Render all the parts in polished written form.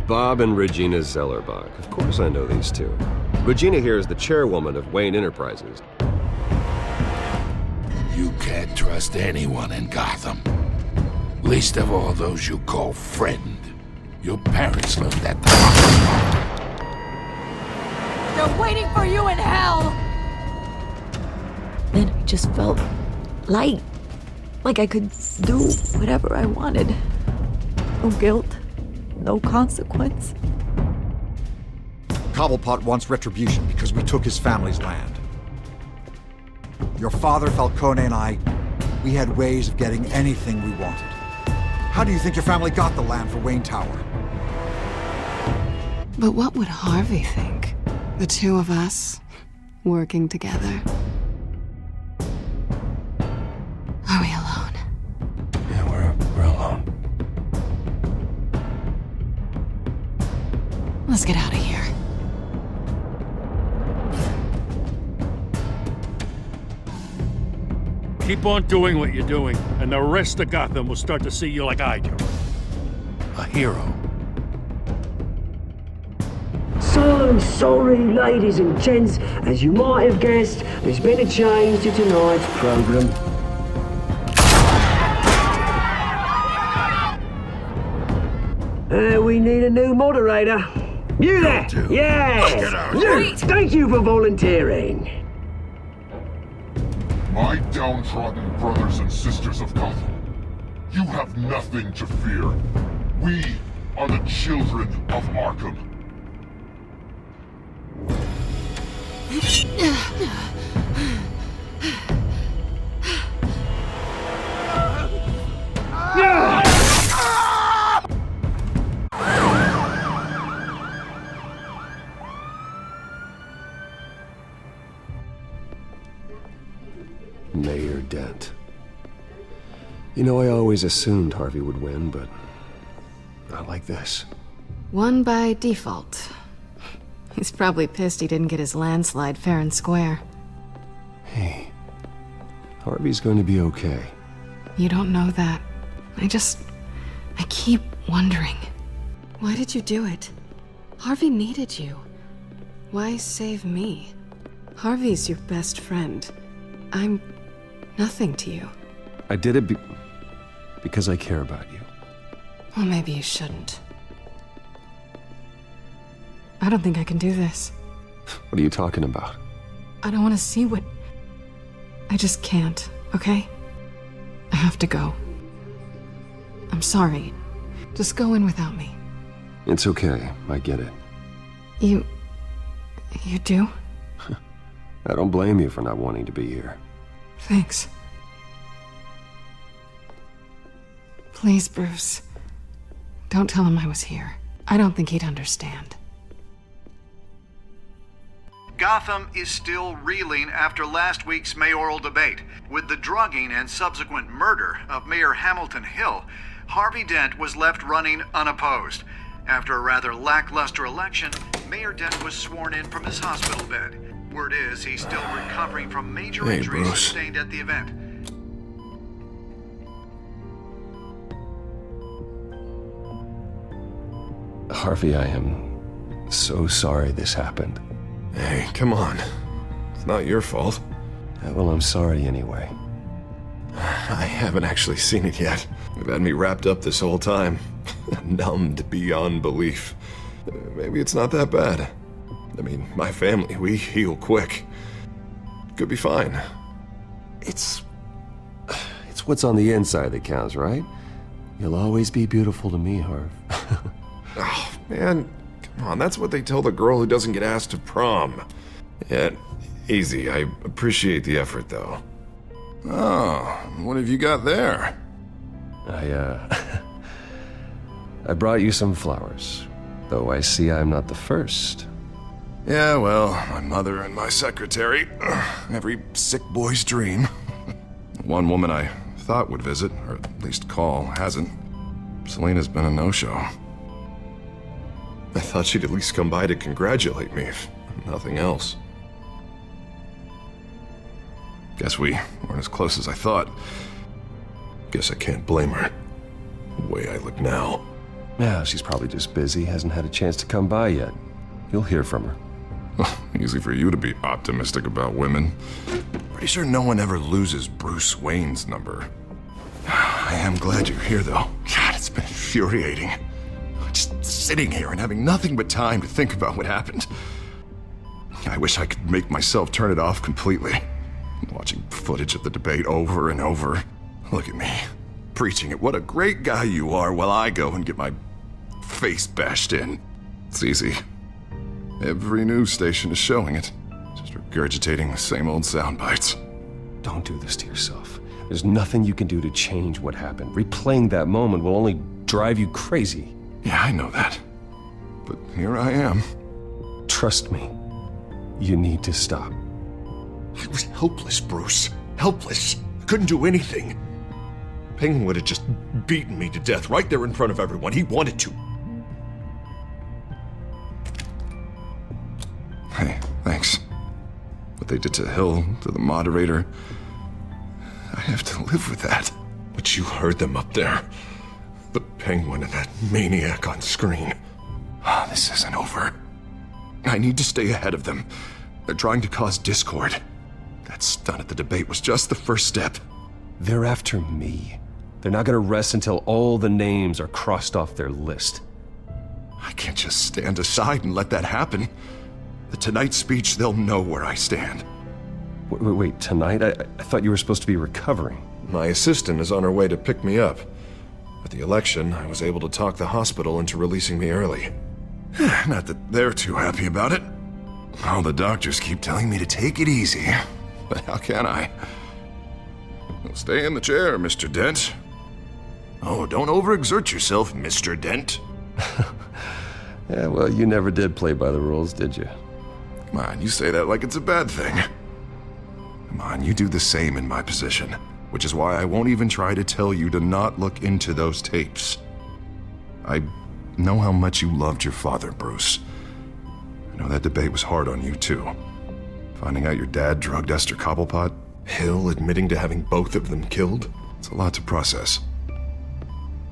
Bob and Regina Zellerbach. Of course I know these two. Regina here is the chairwoman of Wayne Enterprises. You can't trust anyone in Gotham. Least of all those you call friend. Your parents learned that the They're waiting for you in hell! Then I just felt light. Like I could do whatever I wanted. No guilt. No consequence. Cobblepot wants retribution because we took his family's land. Your father, Falcone, and I, we had ways of getting anything we wanted. How do you think your family got the land for Wayne Tower? But what would Harvey think? The two of us, working together. Are we alone? Yeah, we're alone. Let's get out of here. Keep on doing what you're doing, and the rest of Gotham will start to see you like I do. A hero. So sorry, ladies and gents. As you might have guessed, there's been a change to tonight's program. We need a new moderator. You there? Yes! You! Thank you for volunteering. My downtrodden brothers and sisters of Gotham, you have nothing to fear. We are the children of Arkham. Mayor Dent. You know, I always assumed Harvey would win, but not like this. Won by default. He's probably pissed he didn't get his landslide fair and square. Hey, Harvey's going to be okay. You don't know that. I keep wondering. Why did you do it? Harvey needed you. Why save me? Harvey's your best friend. I'm nothing to you. I did it because I care about you. Well, maybe you shouldn't. I don't think I can do this. What are you talking about? I don't want to see what... I just can't, okay? I have to go. I'm sorry. Just go in without me. It's okay. I get it. You do? I don't blame you for not wanting to be here. Thanks. Please, Bruce. Don't tell him I was here. I don't think he'd understand. Gotham is still reeling after last week's mayoral debate. With the drugging and subsequent murder of Mayor Hamilton Hill, Harvey Dent was left running unopposed. After a rather lackluster election, Mayor Dent was sworn in from his hospital bed. Word is he's still recovering from major injuries Bruce. sustained at the event. Harvey, I am so sorry this happened. Hey, come on. It's not your fault. Well, I'm sorry anyway. I haven't actually seen it yet. You've had me wrapped up this whole time. Numbed beyond belief. Maybe it's not that bad. I mean, my family, we heal quick. Could be fine. It's what's on the inside that counts, right? You'll always be beautiful to me, Harv. Oh, man. Come on, that's what they tell the girl who doesn't get asked to prom. Yeah, easy. I appreciate the effort, though. Oh, what have you got there? I brought you some flowers. Though I see I'm not the first. Yeah, well, my mother and my secretary. Every sick boy's dream. One woman I thought would visit, or at least call, hasn't. Selina's been a no-show. I thought she'd at least come by to congratulate me, if nothing else. Guess we weren't as close as I thought. Guess I can't blame her. The way I look now. Yeah, she's probably just busy, hasn't had a chance to come by yet. You'll hear from her. Easy for you to be optimistic about women. Pretty sure no one ever loses Bruce Wayne's number. I am glad you're here, though. God, it's been infuriating. Just sitting here and having nothing but time to think about what happened. I wish I could make myself turn it off completely. Watching footage of the debate over and over. Look at me, preaching at what a great guy you are while I go and get my face bashed in. It's easy. Every news station is showing it. Just regurgitating the same old sound bites. Don't do this to yourself. There's nothing you can do to change what happened. Replaying that moment will only drive you crazy. Yeah, I know that. But here I am. Trust me. You need to stop. I was helpless, Bruce. Helpless. I couldn't do anything. Penguin would have just beaten me to death right there in front of everyone. He wanted to. Hey, thanks. What they did to Hill, to the moderator, I have to live with that. But you heard them up there. The Penguin and that maniac on screen. This isn't over. I need to stay ahead of them. They're trying to cause discord. That stunt at the debate was just the first step. They're after me. They're not gonna rest until all the names are crossed off their list. I can't just stand aside and let that happen. The Tonight speech, they'll know where I stand. Wait, tonight? I thought you were supposed to be recovering. My assistant is on her way to pick me up. At the election, I was able to talk the hospital into releasing me early. Not that they're too happy about it. All the doctors keep telling me to take it easy. But how can I? Well, stay in the chair, Mr. Dent. Oh, don't overexert yourself, Mr. Dent. Yeah, well, you never did play by the rules, did you? Come on, you say that like it's a bad thing. Come on, you do the same in my position. Which is why I won't even try to tell you to not look into those tapes. I know how much you loved your father, Bruce. I know that debate was hard on you, too. Finding out your dad drugged Esther Cobblepot, Hill admitting to having both of them killed. It's a lot to process.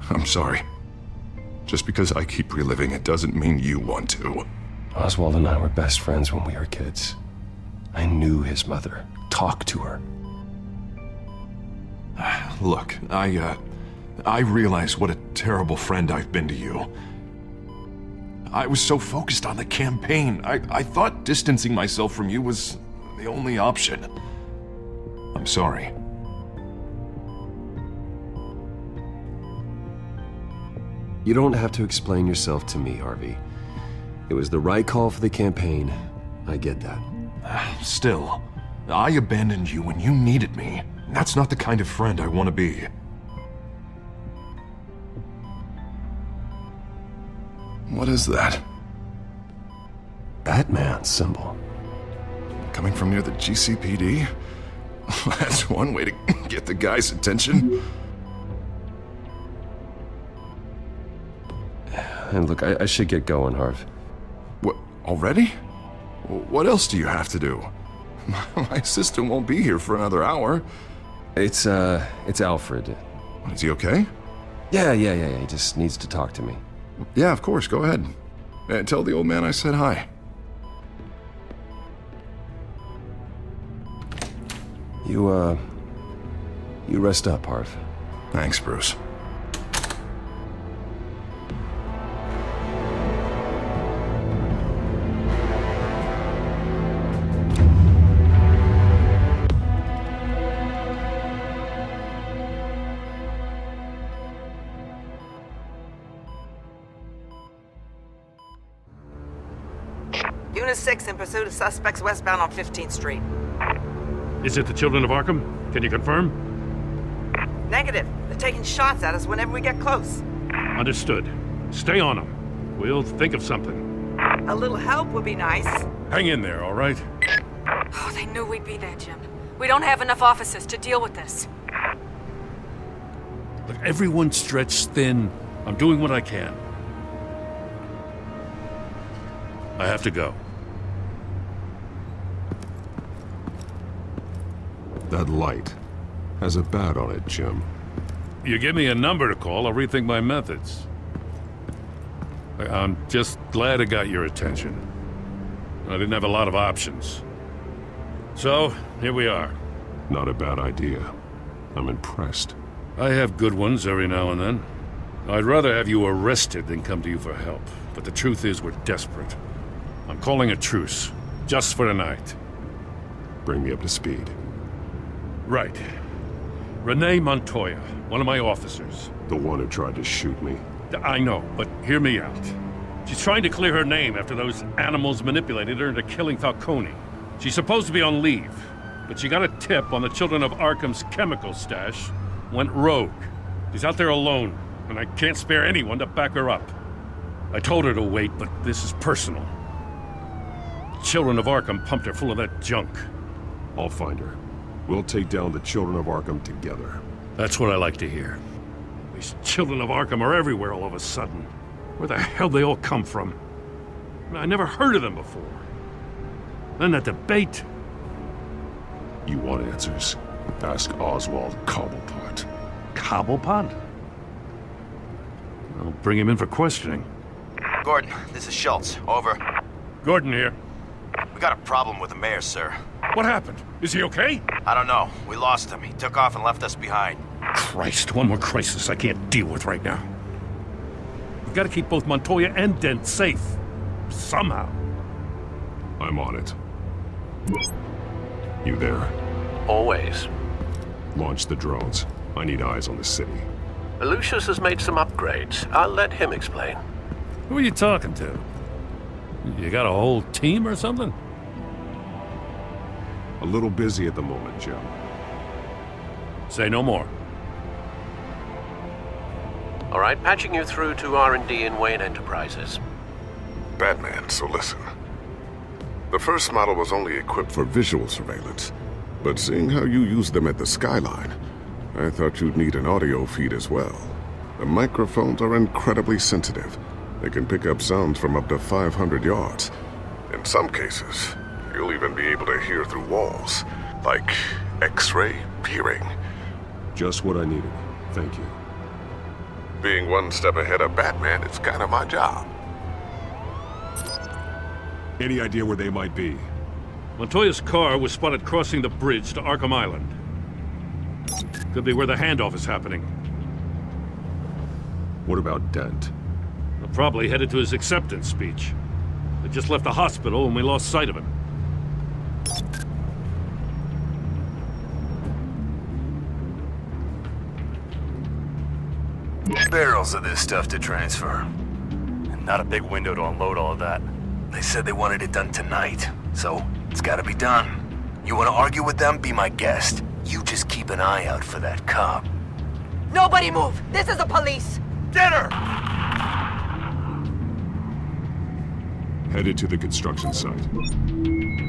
I'm sorry. Just because I keep reliving it doesn't mean you want to. Oswald and I were best friends when we were kids. I knew his mother. Talked to her. Look, I realize what a terrible friend I've been to you. I was so focused on the campaign. I thought distancing myself from you was the only option. I'm sorry. You don't have to explain yourself to me, Harvey. It was the right call for the campaign. I get that. Still, I abandoned you when you needed me. That's not the kind of friend I want to be. What is that? Batman's symbol. Coming from near the GCPD? That's one way to get the guy's attention. And look, I should get going, Harv. What, already? What else do you have to do? My assistant won't be here for another hour. It's Alfred. Is he okay? Yeah, he just needs to talk to me. Yeah, of course, go ahead. Tell the old man I said hi. You rest up, Harv. Thanks, Bruce. Unit 6 in pursuit of suspects westbound on 15th Street. Is it the children of Arkham? Can you confirm? Negative. They're taking shots at us whenever we get close. Understood. Stay on them. We'll think of something. A little help would be nice. Hang in there, all right? Oh, they knew we'd be there, Jim. We don't have enough officers to deal with this. Look, everyone's stretched thin. I'm doing what I can. I have to go. That light has a bat on it, Jim. You give me a number to call, I'll rethink my methods. I'm just glad it got your attention. I didn't have a lot of options. So, here we are. Not a bad idea. I'm impressed. I have good ones every now and then. I'd rather have you arrested than come to you for help. But the truth is, we're desperate. I'm calling a truce. Just for tonight. Bring me up to speed. Right. Renee Montoya, one of my officers. The one who tried to shoot me. I know, but hear me out. She's trying to clear her name after those animals manipulated her into killing Falcone. She's supposed to be on leave, but she got a tip on the Children of Arkham's chemical stash, went rogue. She's out there alone, and I can't spare anyone to back her up. I told her to wait, but this is personal. Children of Arkham pumped her full of that junk. I'll find her. We'll take down the Children of Arkham together. That's what I like to hear. These Children of Arkham are everywhere all of a sudden. Where the hell they all come from? I never heard of them before. Then that debate. You want answers? Ask Oswald Cobblepot. Cobblepot? I'll bring him in for questioning. Gordon, this is Schultz. Over. Gordon here. We got a problem with the mayor, sir. What happened? Is he okay? I don't know. We lost him. He took off and left us behind. Christ, one more crisis I can't deal with right now. We've got to keep both Montoya and Dent safe. Somehow. I'm on it. You there? Always. Launch the drones. I need eyes on the city. Lucius has made some upgrades. I'll let him explain. Who are you talking to? You got a whole team or something? A little busy at the moment, Jim. Say no more. All right, patching you through to R&D in Wayne Enterprises. Batman, so listen. The first model was only equipped for visual surveillance, but seeing how you use them at the skyline, I thought you'd need an audio feed as well. The microphones are incredibly sensitive. They can pick up sounds from up to 500 yards. In some cases, you'll even be able to hear through walls, like X-ray hearing. Just what I needed. Thank you. Being one step ahead of Batman is kind of my job. Any idea where they might be? Montoya's car was spotted crossing the bridge to Arkham Island. Could be where the handoff is happening. What about Dent? They're probably headed to his acceptance speech. They just left the hospital and we lost sight of him. Barrels of this stuff to transfer. And not a big window to unload all of that. They said they wanted it done tonight, so it's gotta be done. You wanna argue with them? Be my guest. You just keep an eye out for that cop. Nobody move! This is the police! Get her! Headed to the construction site.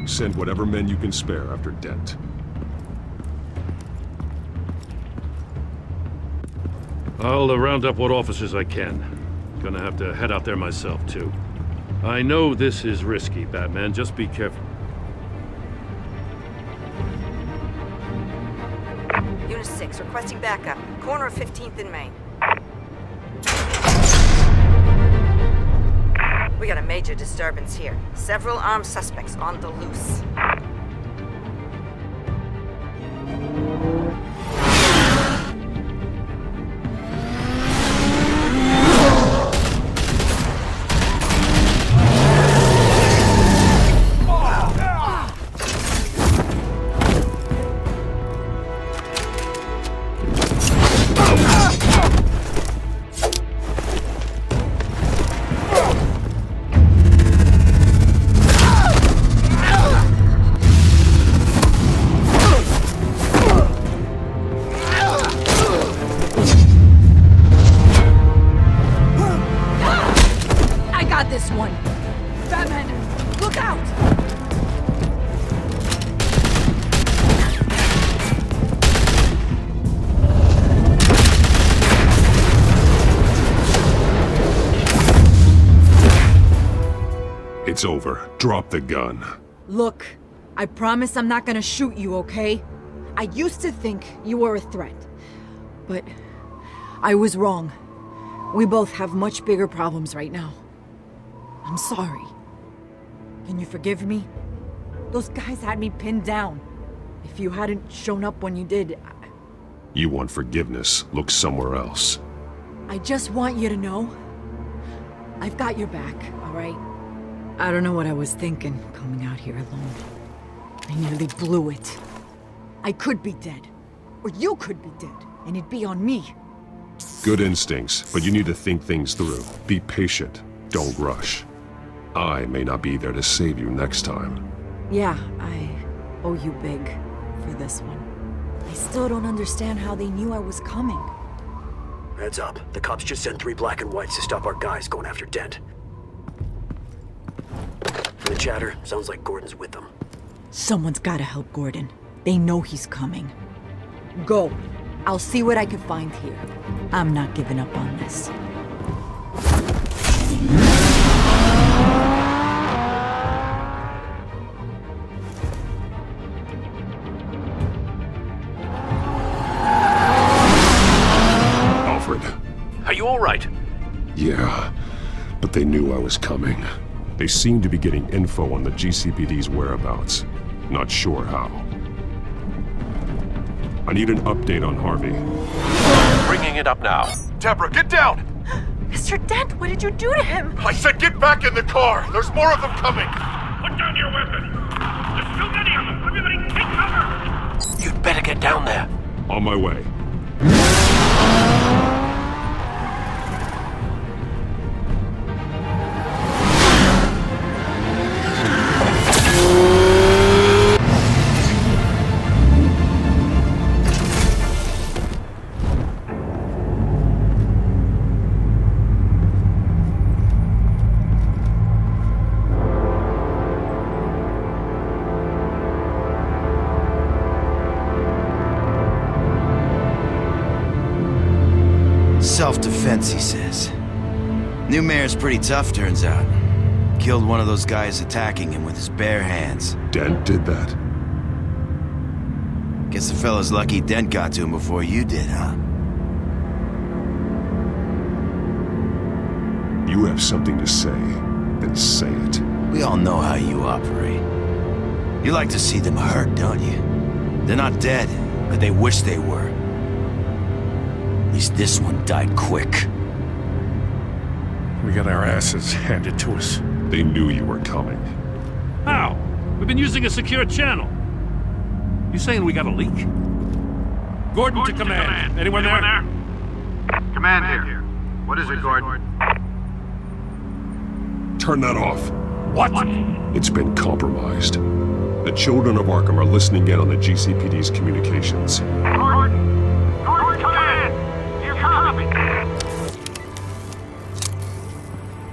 Send whatever men you can spare after Dent. I'll round up what officers I can. Gonna have to head out there myself, too. I know this is risky, Batman. Just be careful. Unit 6, requesting backup. Corner of 15th and Main. We got a major disturbance here. Several armed suspects on the loose. It's over. Drop the gun. Look, I promise I'm not gonna shoot you, okay? I used to think you were a threat, but I was wrong. We both have much bigger problems right now. I'm sorry. Can you forgive me? Those guys had me pinned down. If you hadn't shown up when you did, You want forgiveness, look somewhere else. I just want you to know, I've got your back, all right? I don't know what I was thinking, coming out here alone. I nearly blew it. I could be dead. Or you could be dead, and it'd be on me. Good instincts, but you need to think things through. Be patient, don't rush. I may not be there to save you next time. Yeah, I owe you big for this one. I still don't understand how they knew I was coming. Heads up. The cops just sent 3 black and whites to stop our guys going after Dent. From the chatter, sounds like Gordon's with them. Someone's gotta help Gordon. They know he's coming. Go. I'll see what I can find here. I'm not giving up on this. Alfred. Are you all right? Yeah, but they knew I was coming. They seemed to be getting info on the GCPD's whereabouts. Not sure how. I need an update on Harvey. Bringing it up now. Deborah, get down! Mr. Dent, what did you do to him? I said get back in the car! There's more of them coming! Put down your weapon! There's too many of them! Everybody take cover! You'd better get down there. On my way. Self-defense, he says. New mayor's pretty tough, turns out. Killed one of those guys attacking him with his bare hands. Dent did that? Guess the fella's lucky Dent got to him before you did, huh? You have something to say, then say it. We all know how you operate. You like to see them hurt, don't you? They're not dead, but they wish they were. At least this one died quick. We got our asses handed to us. They knew you were coming. How? We've been using a secure channel. You saying we got a leak? Gordon to command. Anyone there? Command here. What is it, Gordon? Turn that off. What? It's been compromised. The children of Arkham are listening in on the GCPD's communications. Gordon, command! You copy?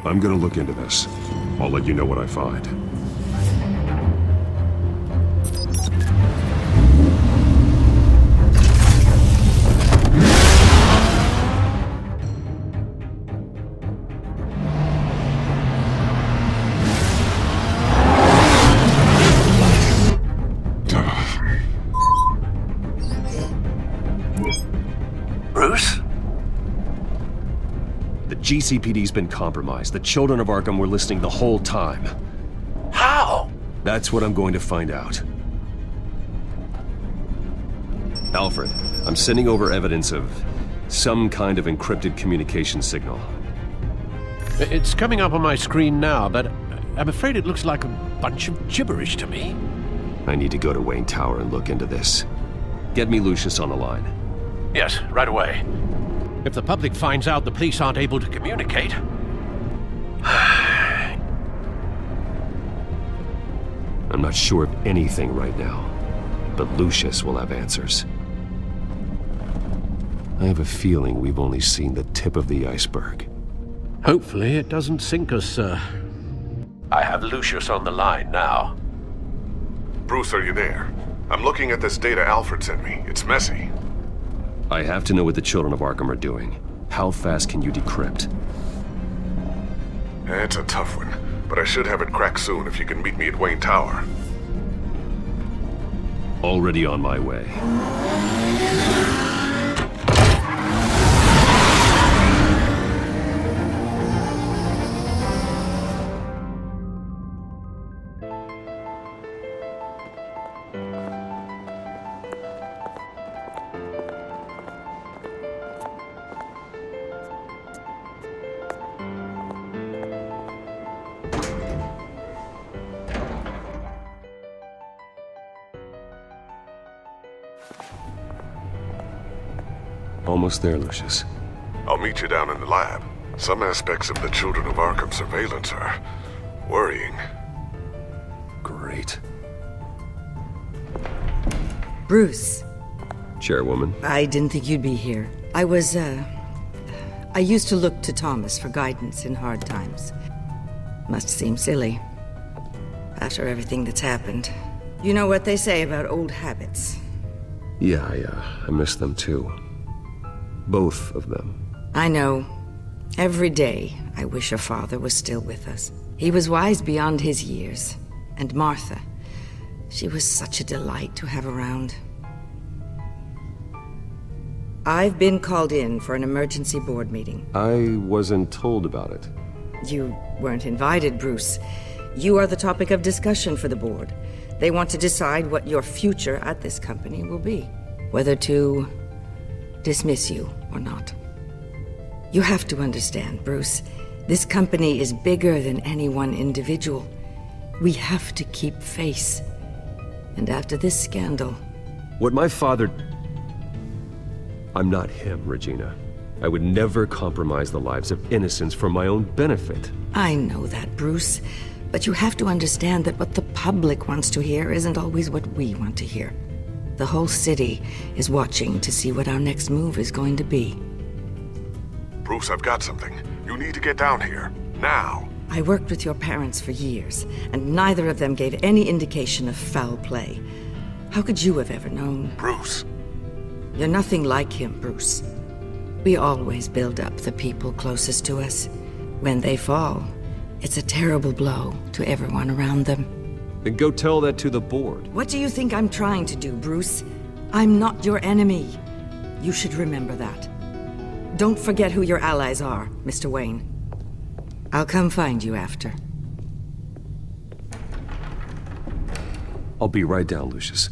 I'm gonna look into this. I'll let you know what I find. Bruce? The GCPD's been compromised. The children of Arkham were listening the whole time. How? That's what I'm going to find out. Alfred, I'm sending over evidence of some kind of encrypted communication signal. It's coming up on my screen now, but I'm afraid it looks like a bunch of gibberish to me. I need to go to Wayne Tower and look into this. Get me Lucius on the line. Yes, right away. If the public finds out the police aren't able to communicate... I'm not sure of anything right now, but Lucius will have answers. I have a feeling we've only seen the tip of the iceberg. Hopefully it doesn't sink us, sir. I have Lucius on the line now. Bruce, are you there? I'm looking at this data Alfred sent me. It's messy. I have to know what the children of Arkham are doing. How fast can you decrypt? It's a tough one, but I should have it cracked soon if you can meet me at Wayne Tower. Already on my way. Almost there, Lucius. I'll meet you down in the lab. Some aspects of the Children of Arkham surveillance are worrying. Great. Bruce. Chairwoman. I didn't think you'd be here. I used to look to Thomas for guidance in hard times. Must seem silly. After everything that's happened. You know what they say about old habits. Yeah, I miss them too. Both of them. I know. Every day, I wish your father was still with us. He was wise beyond his years. And Martha, she was such a delight to have around. I've been called in for an emergency board meeting. I wasn't told about it. You weren't invited, Bruce. You are the topic of discussion for the board. They want to decide what your future at this company will be. Whether to dismiss you or not. You have to understand, Bruce. This company is bigger than any one individual. We have to keep face. And after this scandal... What my father... I'm not him, Regina. I would never compromise the lives of innocents for my own benefit. I know that, Bruce. But you have to understand that what the public wants to hear isn't always what we want to hear. The whole city is watching to see what our next move is going to be. Bruce, I've got something. You need to get down here. Now. I worked with your parents for years, and neither of them gave any indication of foul play. How could you have ever known? Bruce. You're nothing like him, Bruce. We always build up the people closest to us. When they fall, it's a terrible blow to everyone around them. Then go tell that to the board. What do you think I'm trying to do, Bruce? I'm not your enemy. You should remember that. Don't forget who your allies are, Mr. Wayne. I'll come find you after. I'll be right down, Lucius.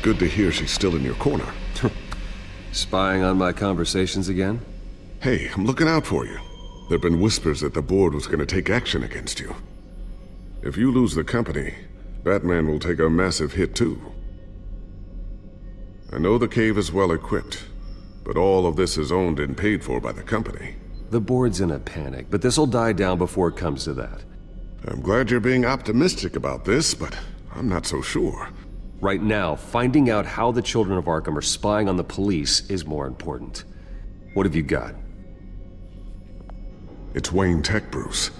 Good to hear she's still in your corner. Spying on my conversations again? Hey, I'm looking out for you. There've been whispers that the board was going to take action against you. If you lose the company, Batman will take a massive hit too. I know the cave is well equipped, but all of this is owned and paid for by the company. The board's in a panic, but this'll die down before it comes to that. I'm glad you're being optimistic about this, but I'm not so sure. Right now, finding out how the Children of Arkham are spying on the police is more important. What have you got? It's Wayne Tech, Bruce.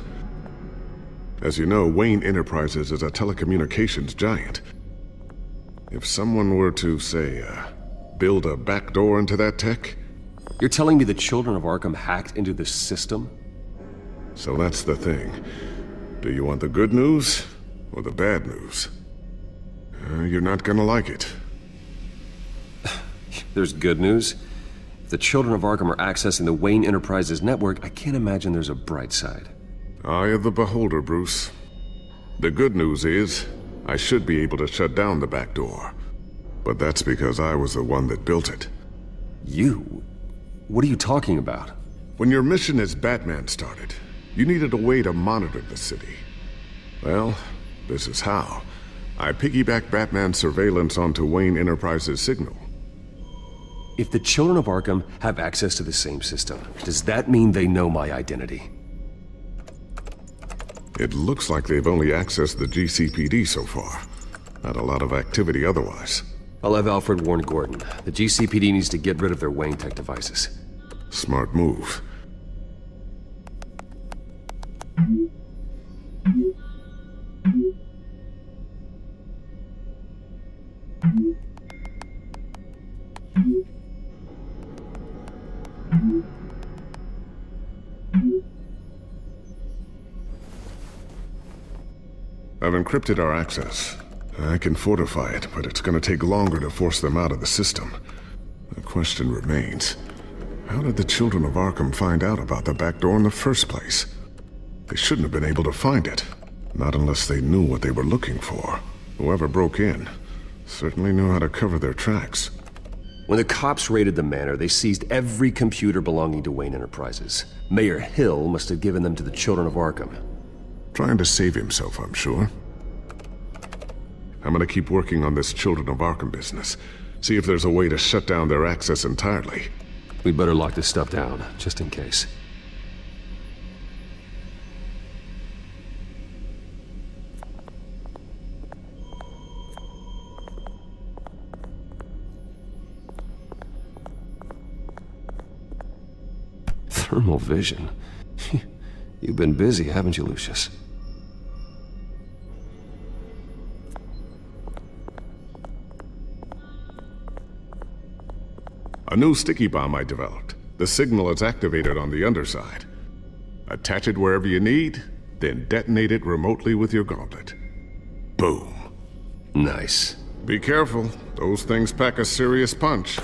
As you know, Wayne Enterprises is a telecommunications giant. If someone were to, say, build a backdoor into that tech... You're telling me the Children of Arkham hacked into this system? So that's the thing. Do you want the good news or the bad news? You're not gonna like it. There's good news. If the Children of Arkham are accessing the Wayne Enterprises network, I can't imagine there's a bright side. Eye of the beholder, Bruce. The good news is, I should be able to shut down the back door. But that's because I was the one that built it. You? What are you talking about? When your mission as Batman started, you needed a way to monitor the city. Well, this is how. I piggybacked Batman's surveillance onto Wayne Enterprises' signal. If the Children of Arkham have access to the same system, does that mean they know my identity? It looks like they've only accessed the GCPD so far. Not a lot of activity otherwise. I'll have Alfred warn Gordon. The GCPD needs to get rid of their Wayne Tech devices. Smart move. I've encrypted our access. I can fortify it, but it's gonna take longer to force them out of the system. The question remains, how did the children of Arkham find out about the back door in the first place? They shouldn't have been able to find it. Not unless they knew what they were looking for. Whoever broke in certainly knew how to cover their tracks. When the cops raided the manor, they seized every computer belonging to Wayne Enterprises. Mayor Hill must have given them to the children of Arkham. Trying to save himself, I'm sure. I'm gonna keep working on this Children of Arkham business. See if there's a way to shut down their access entirely. We better lock this stuff down, just in case. Thermal vision? You've been busy, haven't you, Lucius? A new sticky bomb I developed. The signal is activated on the underside. Attach it wherever you need, then detonate it remotely with your gauntlet. Boom. Nice. Be careful. Those things pack a serious punch.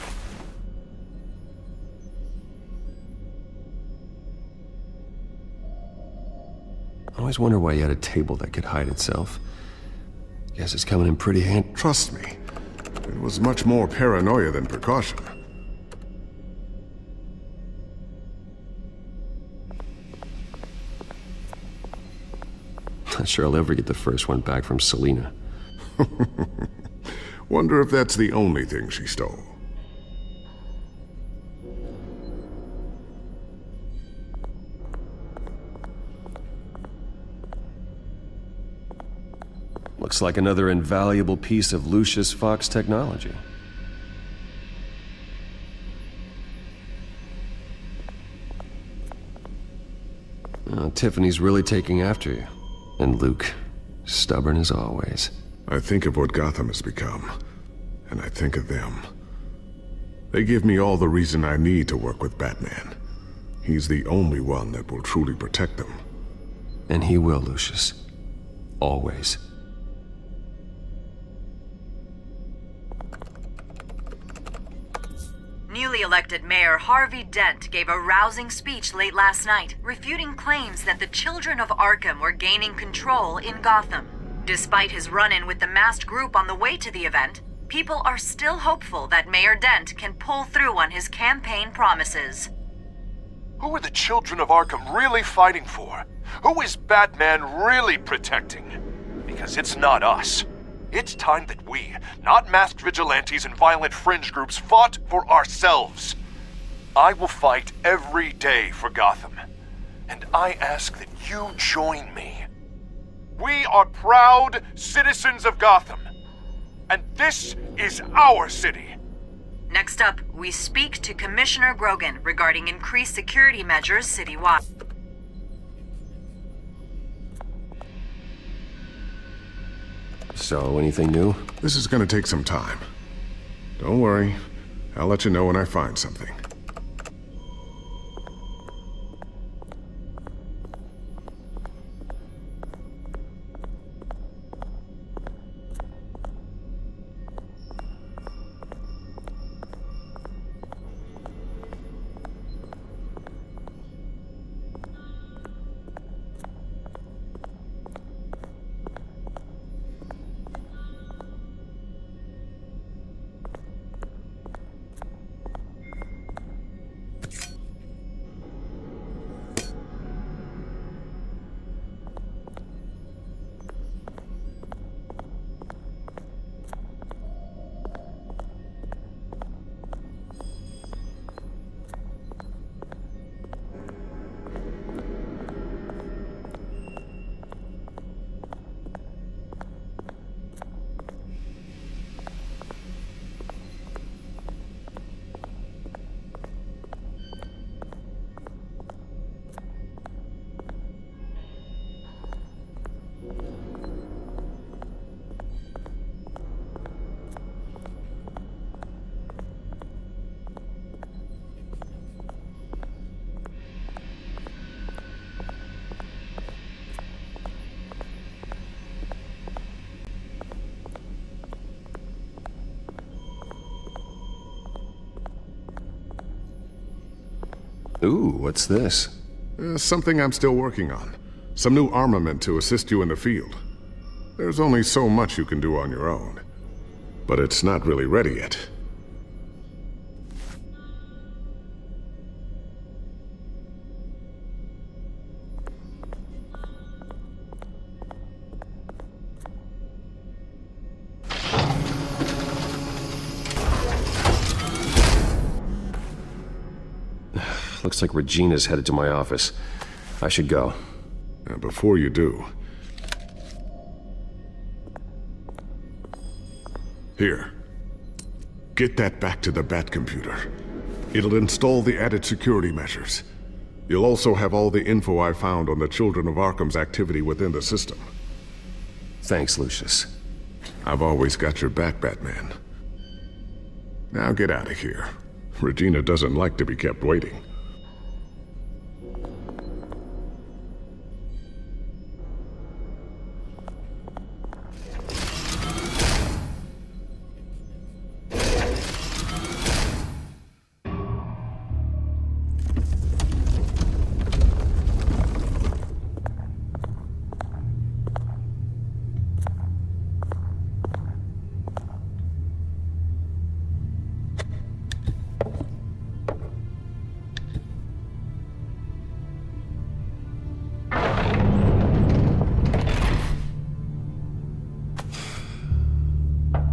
I always wonder why you had a table that could hide itself. Guess it's coming in pretty handy. Trust me, it was much more paranoia than precaution. Not sure I'll ever get the first one back from Selina. Wonder if that's the only thing she stole. Looks like another invaluable piece of Lucius Fox technology. Tiffany's really taking after you. And Luke, stubborn as always. I think of what Gotham has become, and I think of them. They give me all the reason I need to work with Batman. He's the only one that will truly protect them. And he will, Lucius. Always. Newly elected Mayor Harvey Dent gave a rousing speech late last night, refuting claims that the children of Arkham were gaining control in Gotham. Despite his run-in with the masked group on the way to the event, people are still hopeful that Mayor Dent can pull through on his campaign promises. Who are the children of Arkham really fighting for? Who is Batman really protecting? Because it's not us. It's time that we, not masked vigilantes and violent fringe groups, fought for ourselves. I will fight every day for Gotham, and I ask that you join me. We are proud citizens of Gotham, and this is our city. Next up, we speak to Commissioner Grogan regarding increased security measures citywide. So, anything new? This is gonna take some time. Don't worry. I'll let you know when I find something. Ooh, what's this? Something I'm still working on. Some new armament to assist you in the field. There's only so much you can do on your own. But it's not really ready yet. Looks like Regina's headed to my office. I should go. Before you do... Here. Get that back to the Bat computer. It'll install the added security measures. You'll also have all the info I found on the Children of Arkham's activity within the system. Thanks, Lucius. I've always got your back, Batman. Now get out of here. Regina doesn't like to be kept waiting.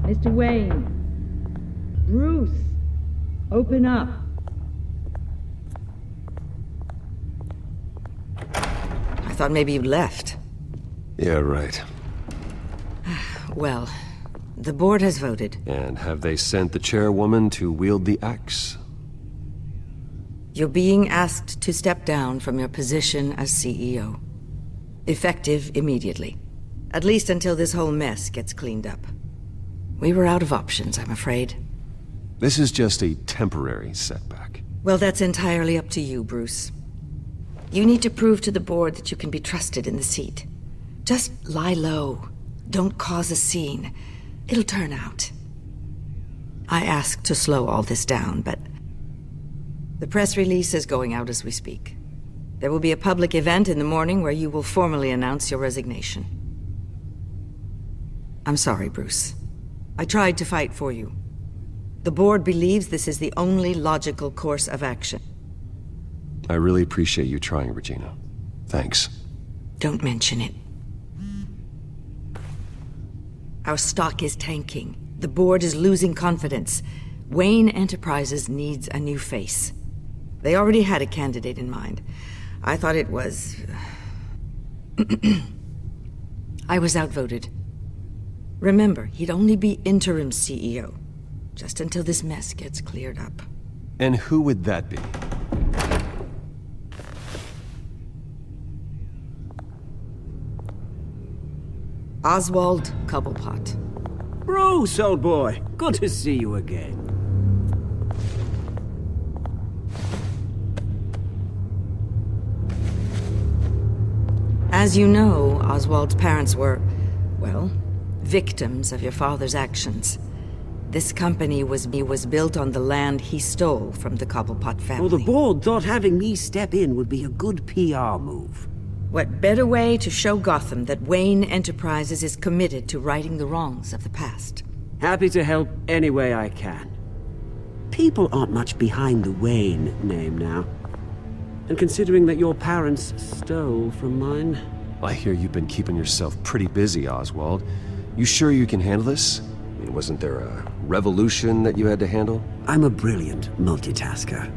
Mr. Wayne. Bruce. Open up. I thought maybe you left. Yeah, right. Well, the board has voted. And have they sent the chairwoman to wield the axe? You're being asked to step down from your position as CEO. Effective immediately. At least until this whole mess gets cleaned up. We were out of options, I'm afraid. This is just a temporary setback. Well, that's entirely up to you, Bruce. You need to prove to the board that you can be trusted in the seat. Just lie low. Don't cause a scene. It'll turn out. I asked to slow all this down, but... the press release is going out as we speak. There will be a public event in the morning where you will formally announce your resignation. I'm sorry, Bruce. I tried to fight for you. The board believes this is the only logical course of action. I really appreciate you trying, Regina. Thanks. Don't mention it. Our stock is tanking. The board is losing confidence. Wayne Enterprises needs a new face. They already had a candidate in mind. I thought it was... I was outvoted. Remember, he'd only be interim CEO. Just until this mess gets cleared up. And who would that be? Oswald Cobblepot. Bruce, old boy. Good to see you again. As you know, Oswald's parents were, well, victims of your father's actions. This company was built on the land he stole from the Cobblepot family. Well, the board thought having me step in would be a good PR move. What better way to show Gotham that Wayne Enterprises is committed to righting the wrongs of the past? Happy to help any way I can. People aren't much behind the Wayne name now. And considering that your parents stole from mine... I hear you've been keeping yourself pretty busy, Oswald. You sure you can handle this? I mean, wasn't there a revolution that you had to handle? I'm a brilliant multitasker.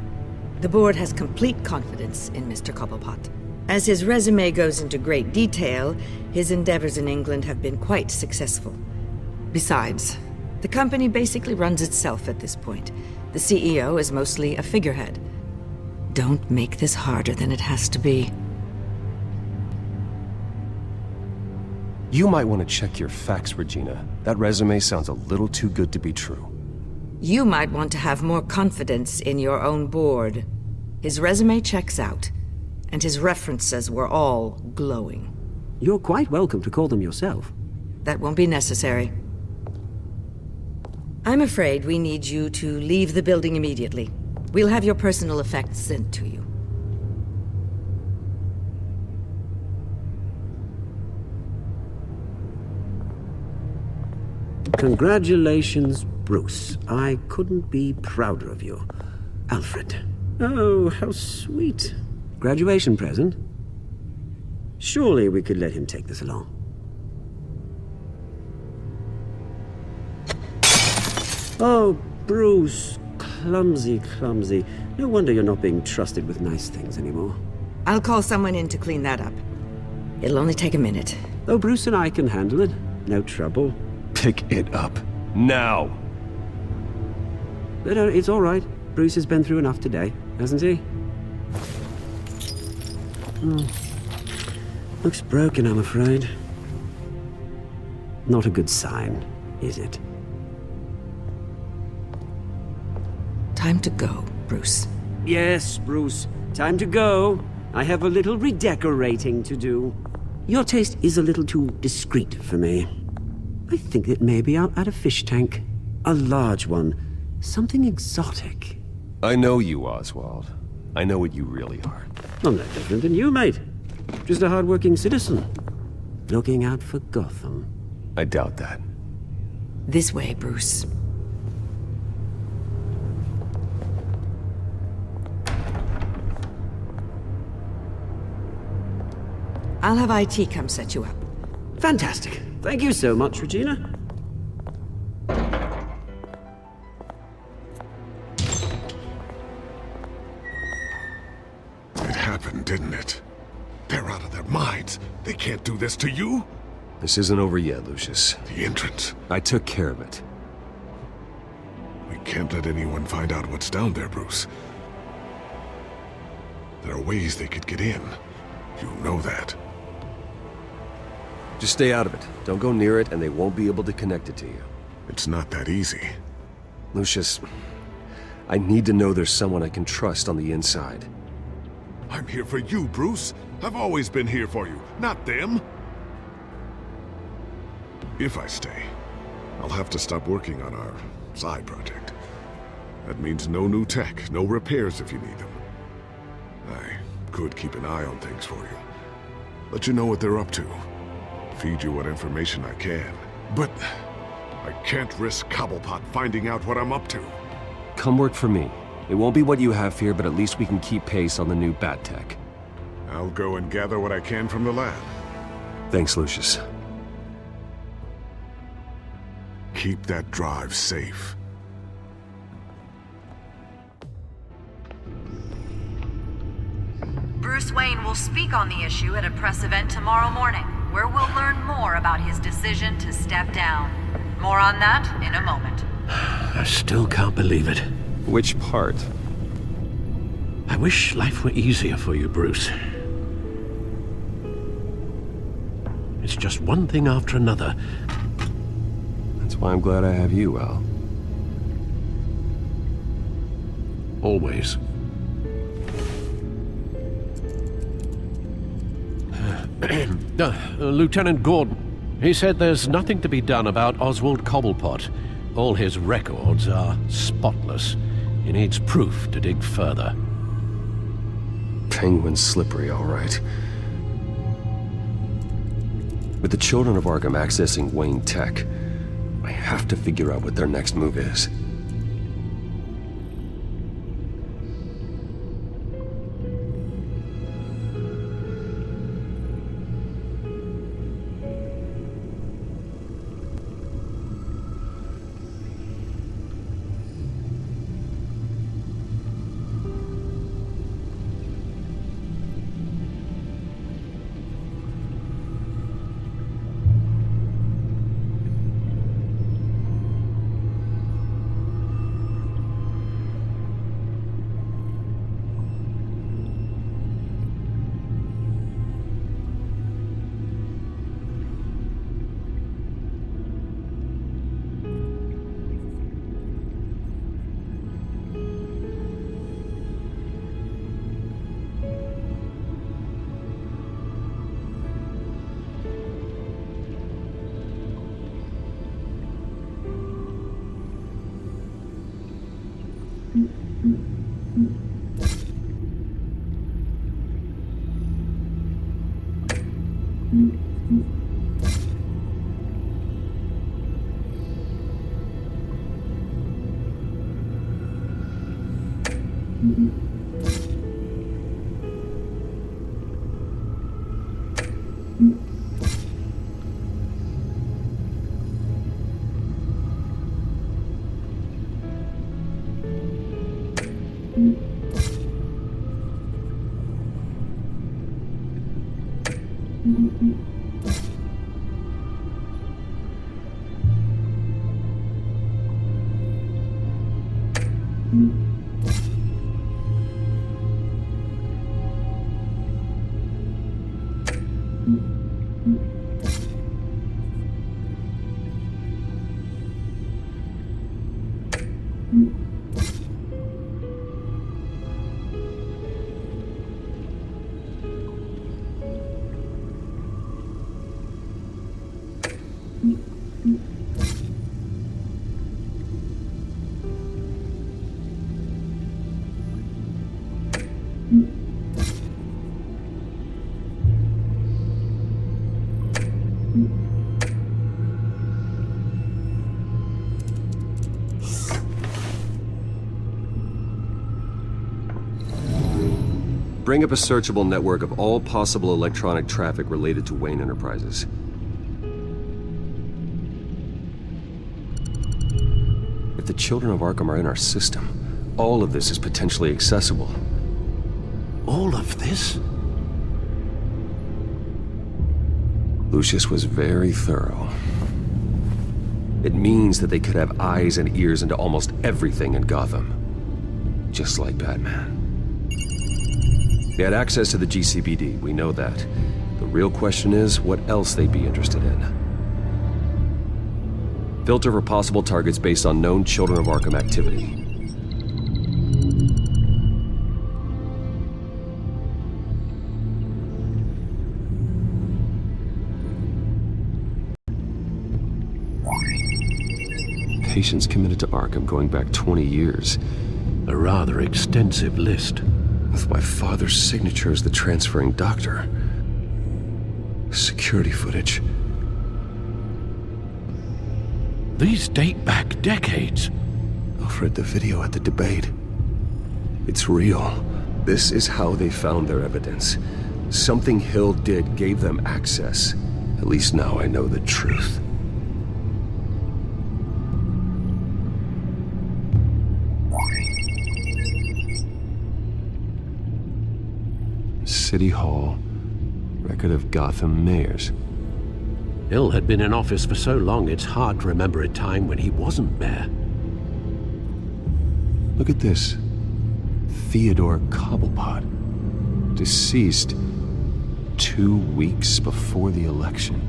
The board has complete confidence in Mr. Cobblepot. As his resume goes into great detail, his endeavors in England have been quite successful. Besides, the company basically runs itself at this point. The CEO is mostly a figurehead. Don't make this harder than it has to be. You might want to check your facts, Regina. That resume sounds a little too good to be true. You might want to have more confidence in your own board. His resume checks out, and his references were all glowing. You're quite welcome to call them yourself. That won't be necessary. I'm afraid we need you to leave the building immediately. We'll have your personal effects sent to you. Congratulations, Bruce. I couldn't be prouder of you. Alfred. Oh, how sweet. Graduation present? Surely we could let him take this along. Oh, Bruce. Clumsy, clumsy. No wonder you're not being trusted with nice things anymore. I'll call someone in to clean that up. It'll only take a minute. Oh, Bruce and I can handle it. No trouble. Pick it up. Now! No, it's all right. Bruce has been through enough today, hasn't he? Looks broken, I'm afraid. Not a good sign, is it? Time to go, Bruce. Yes, Bruce. Time to go. I have a little redecorating to do. Your taste is a little too discreet for me. I think that maybe I'll add a fish tank. A large one. Something exotic. I know you, Oswald. I know what you really are. I'm no different than you, mate. Just a hard-working citizen. Looking out for Gotham. I doubt that. This way, Bruce. I'll have IT come set you up. Fantastic. Thank you so much, Regina. It happened, didn't it? They're out of their minds. They can't do this to you? This isn't over yet, Lucius. The entrance. I took care of it. We can't let anyone find out what's down there, Bruce. There are ways they could get in. You know that. Just stay out of it. Don't go near it, and they won't be able to connect it to you. It's not that easy. Lucius, I need to know there's someone I can trust on the inside. I'm here for you, Bruce. I've always been here for you, not them. If I stay, I'll have to stop working on our side project. That means no new tech, no repairs if you need them. I could keep an eye on things for you. Let you know what they're up to. Feed you what information I can. But I can't risk Cobblepot finding out what I'm up to. Come work for me. It won't be what you have here, but at least we can keep pace on the new bat tech. I'll go and gather what I can from the lab. Thanks, Lucius. Keep that drive safe. Bruce Wayne will speak on the issue at a press event tomorrow morning, where we'll learn more about his decision to step down. More on that in a moment. I still can't believe it. Which part? I wish life were easier for you, Bruce. It's just one thing after another. That's why I'm glad I have you, Al. Always. Lieutenant Gordon, he said there's nothing to be done about Oswald Cobblepot. All his records are spotless. He needs proof to dig further. Penguin's slippery, all right. With the children of Arkham accessing Wayne Tech, I have to figure out what their next move is. Bring up a searchable network of all possible electronic traffic related to Wayne Enterprises. If the children of Arkham are in our system, all of this is potentially accessible. All of this? Lucius was very thorough. It means that they could have eyes and ears into almost everything in Gotham. Just like Batman. They had access to the GCPD, we know that. The real question is, what else they'd be interested in. Filter for possible targets based on known Children of Arkham activity. Patients committed to Arkham going back 20 years. A rather extensive list. With my father's signature as the transferring doctor. Security footage. These date back decades. Alfred, the video at the debate. It's real. This is how they found their evidence. Something Hill did gave them access. At least now I know the truth. City Hall. Record of Gotham mayors. Hill had been in office for so long, it's hard to remember a time when he wasn't mayor. Look at this. Theodore Cobblepot. Deceased 2 weeks before the election.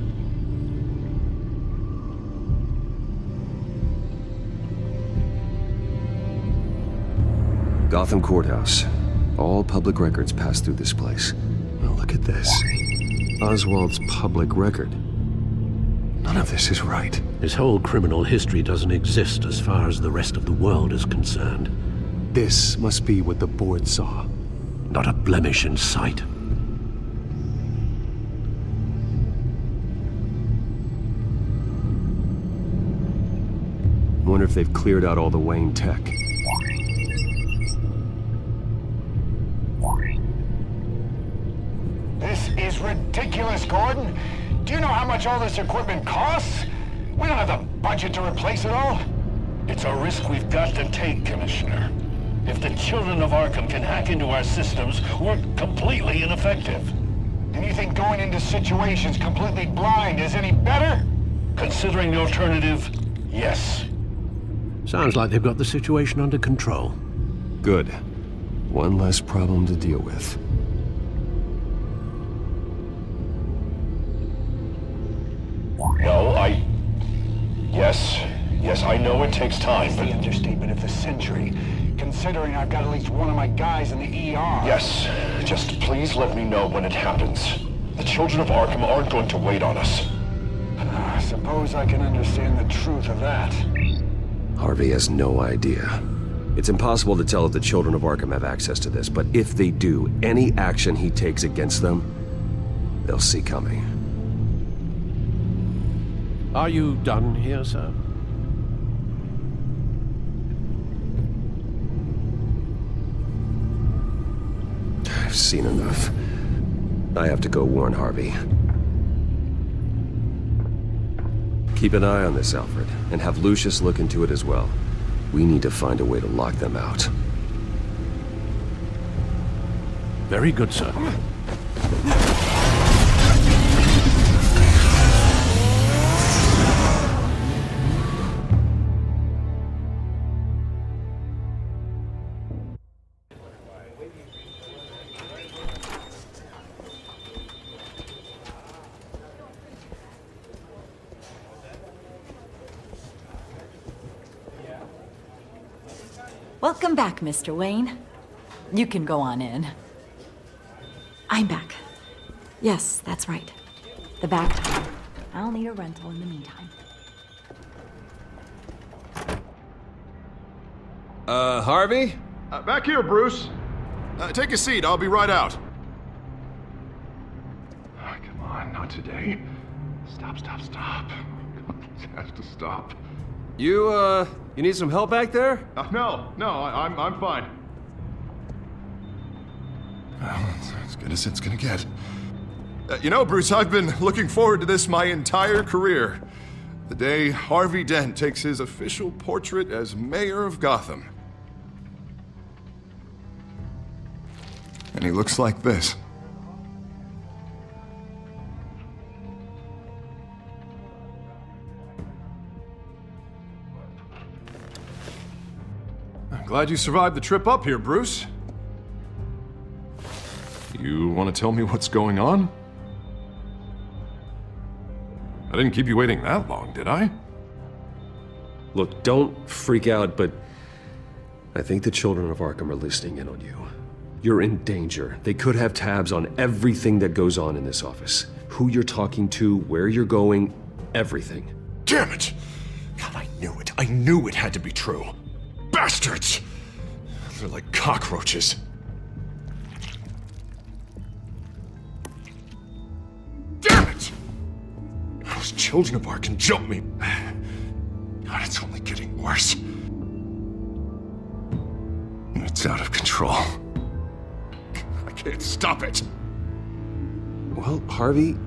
Gotham Courthouse. All public records pass through this place. Well, look at this. Oswald's public record. None of this is right. His whole criminal history doesn't exist as far as the rest of the world is concerned. This must be what the board saw. Not a blemish in sight. Wonder if they've cleared out all the Wayne tech. This is ridiculous, Gordon. Do you know how much all this equipment costs? We don't have the budget to replace it all. It's a risk we've got to take, Commissioner. If the children of Arkham can hack into our systems, we're completely ineffective. And you think going into situations completely blind is any better? Considering the alternative, yes. Sounds like they've got the situation under control. Good. One less problem to deal with. No, Yes, I know it takes time, It's but... the understatement of the century, considering I've got at least one of my guys in the ER. Yes, just please let me know when it happens. The children of Arkham aren't going to wait on us. I suppose I can understand the truth of that. Harvey has no idea. It's impossible to tell if the children of Arkham have access to this, but if they do, any action he takes against them, they'll see coming. Are you done here, sir? I've seen enough. I have to go warn Harvey. Keep an eye on this, Alfred, and have Lucius look into it as well. We need to find a way to lock them out. Very good, sir. Welcome back, Mr. Wayne. You can go on in. I'm back. Yes, that's right. The back time. I'll need a rental in the meantime. Harvey? Back here, Bruce. Take a seat, I'll be right out. Oh, come on, not today. Stop. It has to stop. You need some help back there? No, I'm fine. Well, it's as good as it's gonna get. You know, Bruce, I've been looking forward to this my entire career. The day Harvey Dent takes his official portrait as mayor of Gotham. And he looks like this. I'm glad you survived the trip up here, Bruce. You want to tell me what's going on? I didn't keep you waiting that long, did I? Look, don't freak out, but I think the children of Arkham are listening in on you. You're in danger. They could have tabs on everything that goes on in this office. Who you're talking to, where you're going, everything. Damn it! God, I knew it. I knew it had to be true. Bastards! They're like cockroaches. Damn it! Those children of Arkham jumped me. God, it's only getting worse. It's out of control. I can't stop it. Well, Harvey,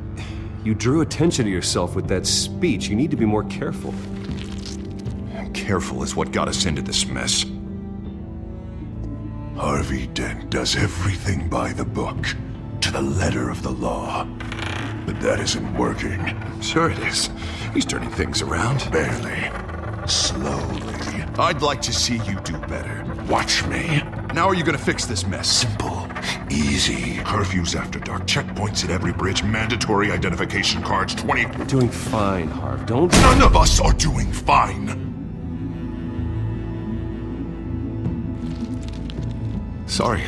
you drew attention to yourself with that speech. You need to be more careful. Careful is what got us into this mess. Harvey Dent does everything by the book, to the letter of the law. But that isn't working. Sure it is. He's turning things around. Barely. Slowly. I'd like to see you do better. Watch me. Now are you gonna fix this mess? Simple. Easy. Curfews after dark. Checkpoints at every bridge. Mandatory identification cards. 20... You're doing fine, Harv. Don't... None of us are doing fine. Sorry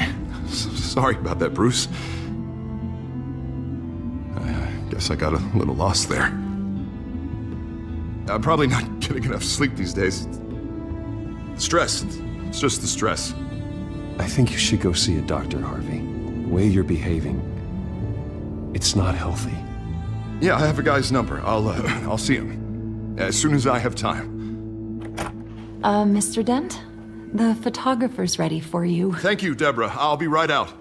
about that, Bruce. I guess I got a little lost there. I'm probably not getting enough sleep these days. Stress. It's just the stress. I think you should go see a doctor, Harvey. The way you're behaving, it's not healthy. Yeah, I have a guy's number. I'll see him as soon as I have time. Mr. Dent? The photographer's ready for you. Thank you, Deborah. I'll be right out.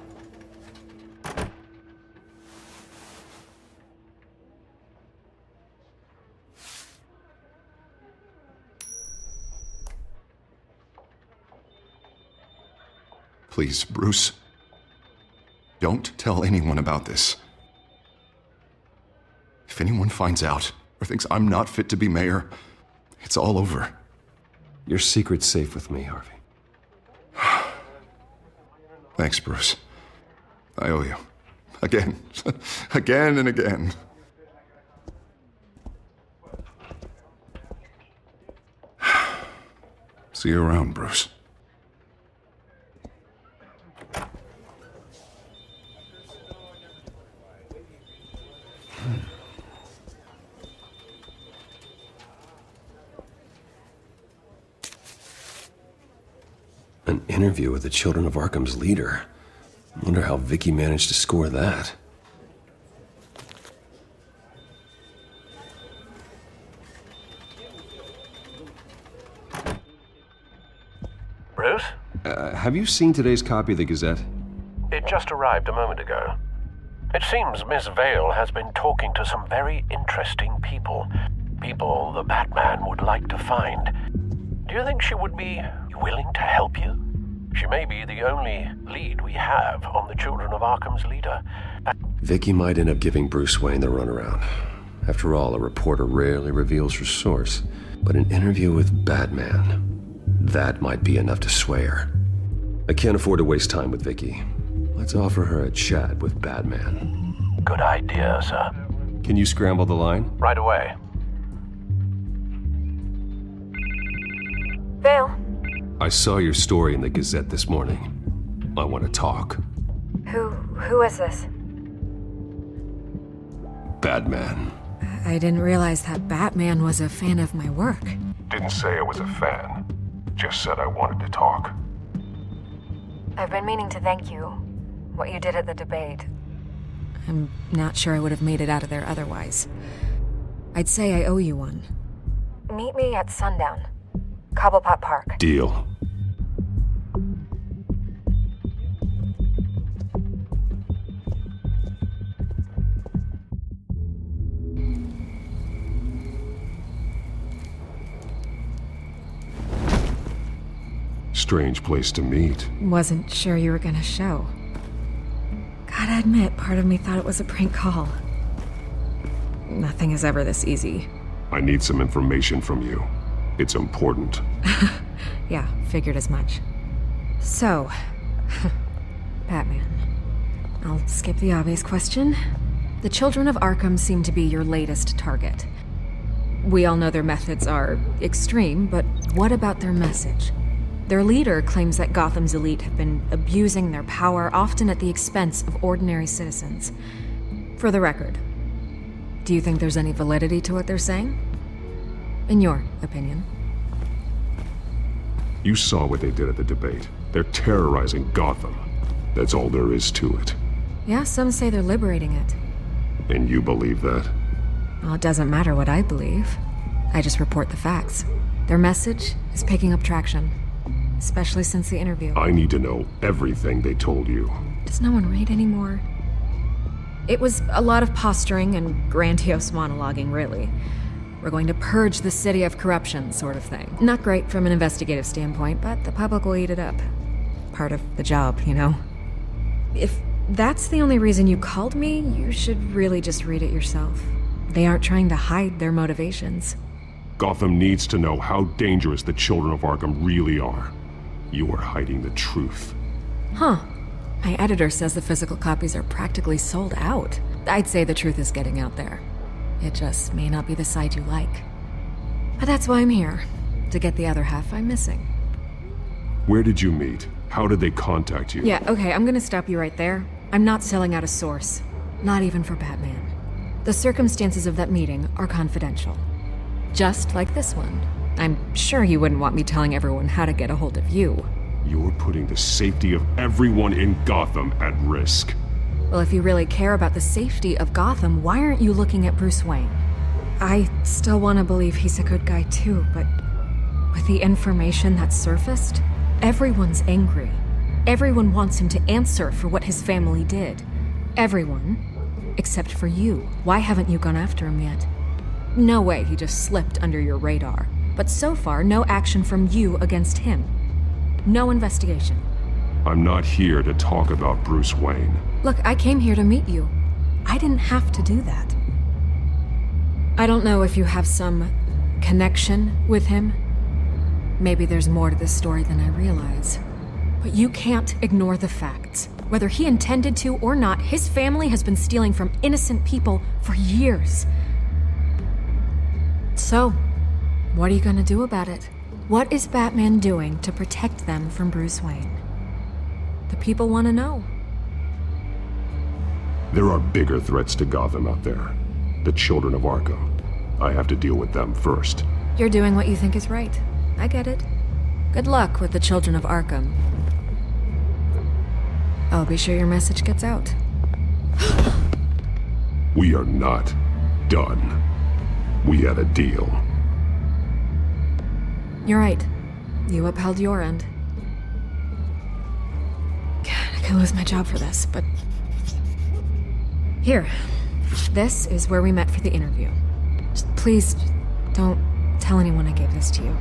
Please, Bruce. Don't tell anyone about this. If anyone finds out or thinks I'm not fit to be mayor, it's all over. Your secret's safe with me, Harvey. Thanks, Bruce. I owe you. Again. Again and again. See you around, Bruce. An interview with the Children of Arkham's leader. I wonder how Vicki managed to score that. Bruce? Have you seen today's copy of the Gazette? It just arrived a moment ago. It seems Miss Vale has been talking to some very interesting people. People the Batman would like to find. Do you think she would be willing to help you? She may be the only lead we have on the Children of Arkham's leader. Vicki might end up giving Bruce Wayne the runaround. After all, a reporter rarely reveals her source. But an interview with Batman, that might be enough to sway her. I can't afford to waste time with Vicki. Let's offer her a chat with Batman. Good idea, sir. Can you scramble the line? Right away. Vale. I saw your story in the Gazette this morning. I want to talk. Who is this? Batman. I didn't realize that Batman was a fan of my work. Didn't say I was a fan. Just said I wanted to talk. I've been meaning to thank you. What you did at the debate. I'm not sure I would have made it out of there otherwise. I'd say I owe you one. Meet me at sundown. Cobblepot Park. Deal. Strange place to meet. Wasn't sure you were gonna show. Gotta admit, part of me thought it was a prank call. Nothing is ever this easy. I need some information from you. It's important. Yeah, figured as much. So, Batman. I'll skip the obvious question. The Children of Arkham seem to be your latest target. We all know their methods are extreme, but what about their message? Their leader claims that Gotham's elite have been abusing their power, often at the expense of ordinary citizens. For the record, do you think there's any validity to what they're saying? In your opinion? You saw what they did at the debate. They're terrorizing Gotham. That's all there is to it. Yeah, some say they're liberating it. And you believe that? Well, it doesn't matter what I believe. I just report the facts. Their message is picking up traction. Especially since the interview. I need to know everything they told you. Does no one read anymore? It was a lot of posturing and grandiose monologuing, really. We're going to purge the city of corruption, sort of thing. Not great from an investigative standpoint, but the public will eat it up. Part of the job, you know? If that's the only reason you called me, you should really just read it yourself. They aren't trying to hide their motivations. Gotham needs to know how dangerous the Children of Arkham really are. You are hiding the truth. Huh. My editor says the physical copies are practically sold out. I'd say the truth is getting out there. It just may not be the side you like. But that's why I'm here. To get the other half I'm missing. Where did you meet? How did they contact you? Yeah, okay, I'm gonna stop you right there. I'm not selling out a source. Not even for Batman. The circumstances of that meeting are confidential. Just like this one. I'm sure you wouldn't want me telling everyone how to get a hold of you. You're putting the safety of everyone in Gotham at risk. Well, if you really care about the safety of Gotham, why aren't you looking at Bruce Wayne? I still want to believe he's a good guy too, but with the information that's surfaced, everyone's angry. Everyone wants him to answer for what his family did. Everyone, except for you. Why haven't you gone after him yet? No way he just slipped under your radar. But so far, no action from you against him. No investigation. I'm not here to talk about Bruce Wayne. Look, I came here to meet you. I didn't have to do that. I don't know if you have some connection with him. Maybe there's more to this story than I realize. But you can't ignore the facts. Whether he intended to or not, his family has been stealing from innocent people for years. So, what are you gonna do about it? What is Batman doing to protect them from Bruce Wayne? The people want to know. There are bigger threats to Gotham out there. The Children of Arkham. I have to deal with them first. You're doing what you think is right. I get it. Good luck with the Children of Arkham. I'll be sure your message gets out. We are not done. We had a deal. You're right. You upheld your end. God, I I lose my job for this, but... Here. This is where we met for the interview. Just please, don't tell anyone I gave this to you.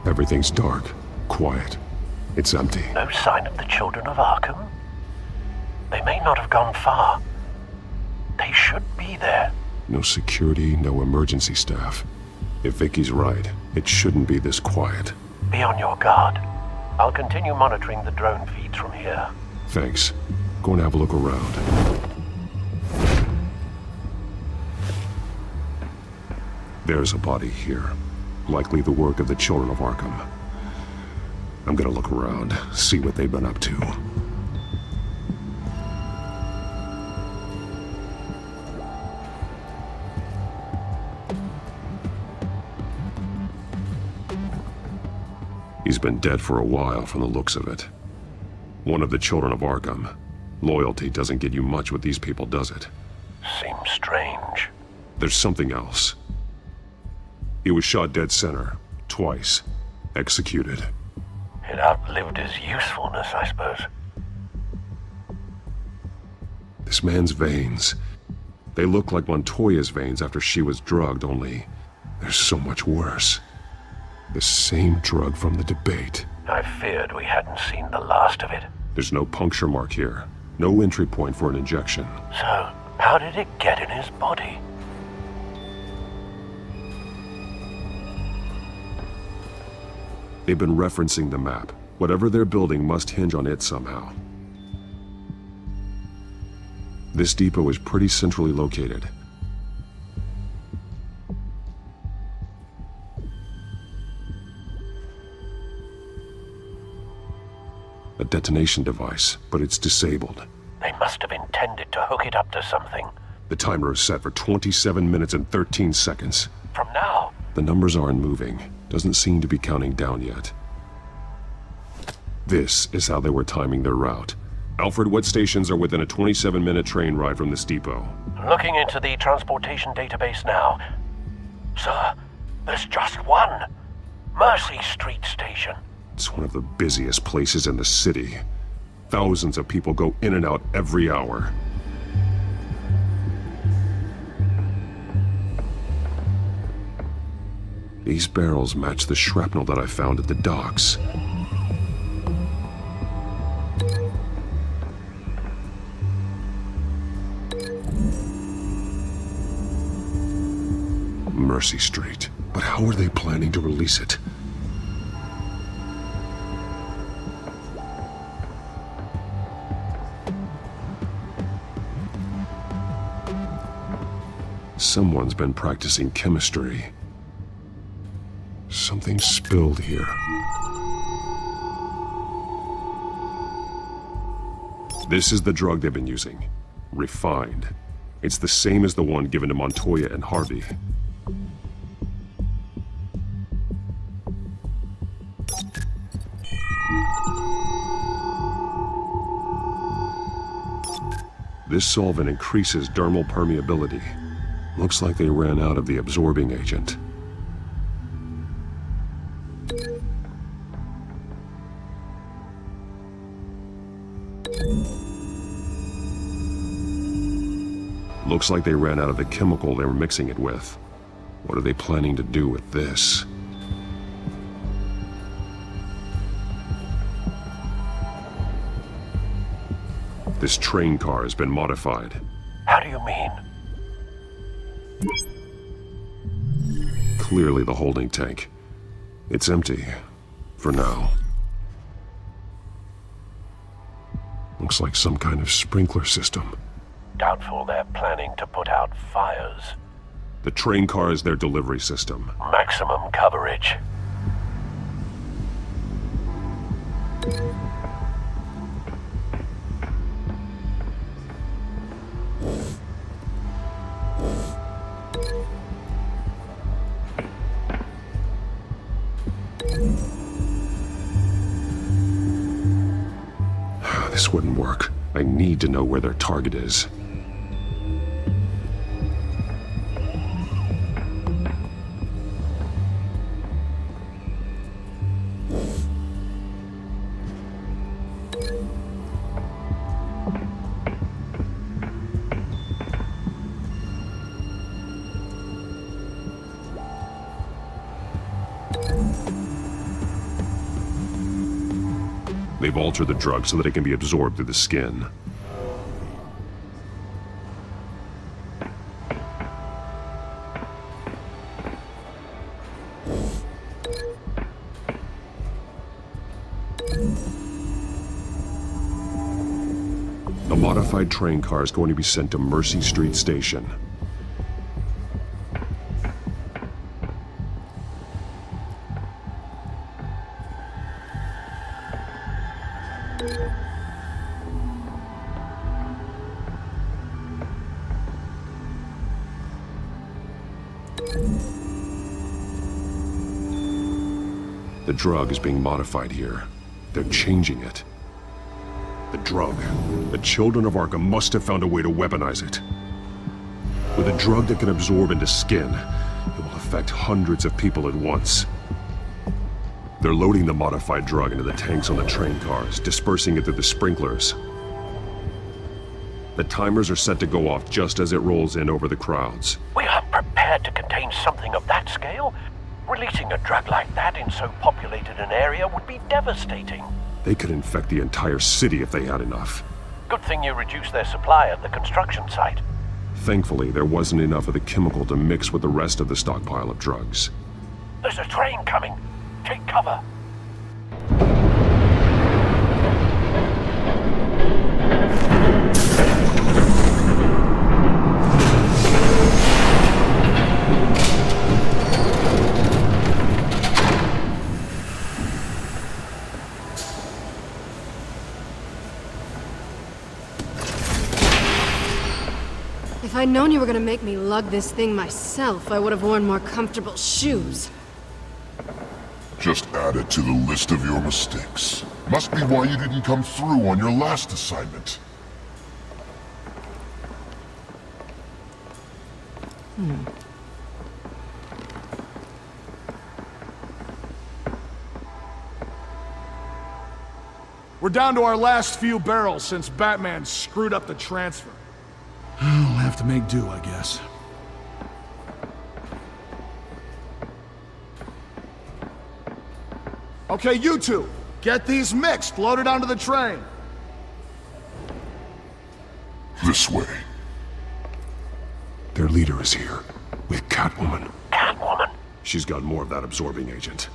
Everything's dark, quiet. It's empty. No sign of the children of Arkham? They may not have gone far. They should be there. No security, no emergency staff. If Vicky's right, it shouldn't be this quiet. Be on your guard. I'll continue monitoring the drone feeds from here. Thanks. Go and have a look around. There's a body here. Likely the work of the children of Arkham. I'm gonna look around, see what they've been up to. He's been dead for a while from the looks of it. One of the children of Arkham. Loyalty doesn't get you much with these people, does it? Seems strange. There's something else. He was shot dead center, twice, executed. It outlived his usefulness, I suppose. This man's veins, they look like Montoya's veins after she was drugged, only they're so much worse. The same drug from the debate. I feared we hadn't seen the last of it. There's no puncture mark here, no entry point for an injection. So, how did it get in his body? They've been referencing the map. Whatever they're building must hinge on it somehow. This depot is pretty centrally located. A detonation device, but it's disabled. They must have intended to hook it up to something. The timer is set for 27 minutes and 13 seconds. From now? The numbers aren't moving. Doesn't seem to be counting down yet. This is how they were timing their route. Alfred, what stations are within a 27-minute train ride from this depot? Looking into the transportation database now. Sir, there's just one. Mercy Street Station. It's one of the busiest places in the city. Thousands of people go in and out every hour. These barrels match the shrapnel that I found at the docks. Mercy Street. But how are they planning to release it? Someone's been practicing chemistry. Something spilled here. This is the drug they've been using. Refined. It's the same as the one given to Montoya and Harvey. This solvent increases dermal permeability. Looks like they ran out of the absorbing agent. Looks like they ran out of the chemical they were mixing it with. What are they planning to do with this? This train car has been modified. How do you mean? Clearly the holding tank. It's empty. For now. Looks like some kind of sprinkler system. Doubtful they're planning to put out fires. The train car is their delivery system. Maximum coverage. This wouldn't work. I need to know where their target is. They've altered the drug so that it can be absorbed through the skin. The modified train car is going to be sent to Mercy Street Station. The drug is being modified here. They're changing it. The drug. The children of Arkham must have found a way to weaponize it. With a drug that can absorb into skin, it will affect hundreds of people at once. They're loading the modified drug into the tanks on the train cars, dispersing it through the sprinklers. The timers are set to go off just as it rolls in over the crowds. We aren't prepared to contain something of that scale. Releasing a drug like that in so populated an area would be devastating. They could infect the entire city if they had enough. Good thing you reduced their supply at the construction site. Thankfully, there wasn't enough of the chemical to mix with the rest of the stockpile of drugs. There's a train coming. Take cover. If I'd known you were gonna make me lug this thing myself, I would have worn more comfortable shoes. Just add it to the list of your mistakes. Must be why you didn't come through on your last assignment. We're down to our last few barrels since Batman screwed up the transfer. We'll have to make do, I guess. Okay, you two, get these mixed, loaded onto the train. This way. Their leader is here, with Catwoman. Catwoman? She's got more of that absorbing agent.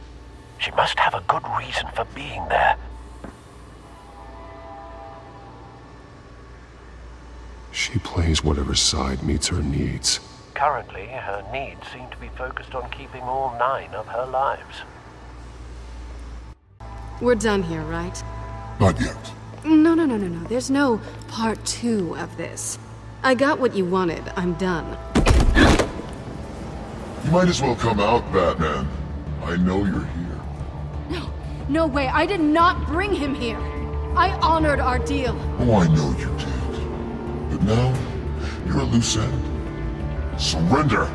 She must have a good reason for being there. She plays whatever side meets her needs. Currently, her needs seem to be focused on keeping all 9 of her lives. We're done here, right? Not yet. No. There's no part 2 of this. I got what you wanted. I'm done. You might as well come out, Batman. I know you're here. No way. I did not bring him here. I honored our deal. Oh, I know you did. But now, you're a loose end. Surrender!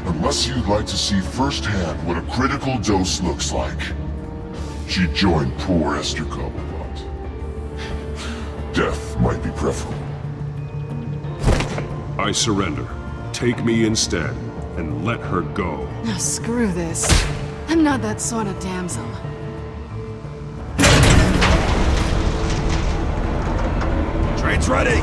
Unless you'd like to see firsthand what a critical dose looks like. She joined poor Esther Cobblepot. Death might be preferable. I surrender. Take me instead, and let her go. Now screw this. I'm not that sort of damsel. Train's ready!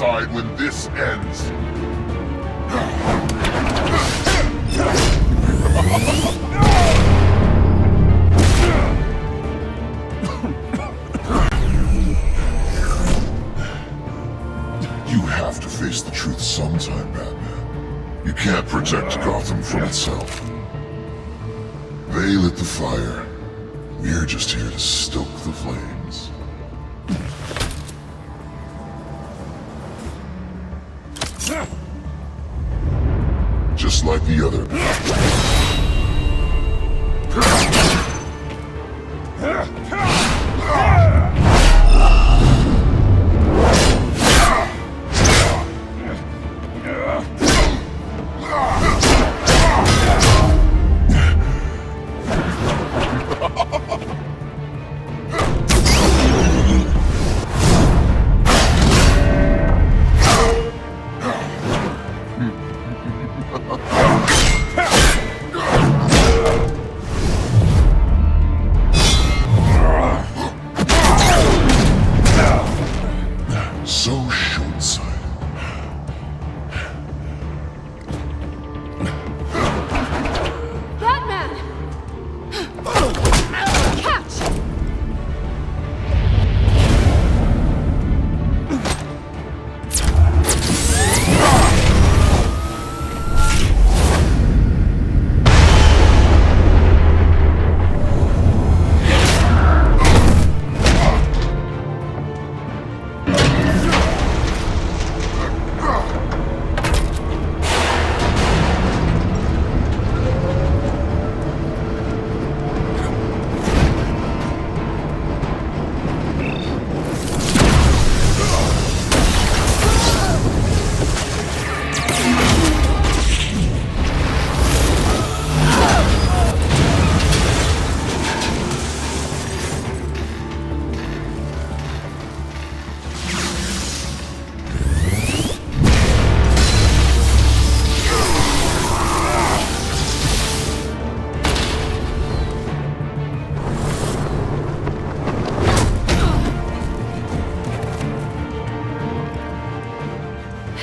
decide when this ends. You have to face the truth sometime, Batman. You can't protect Gotham from itself. They lit the fire. We're just here to stoke the flames. Just like the other. So short-sighted. Batman! Catch!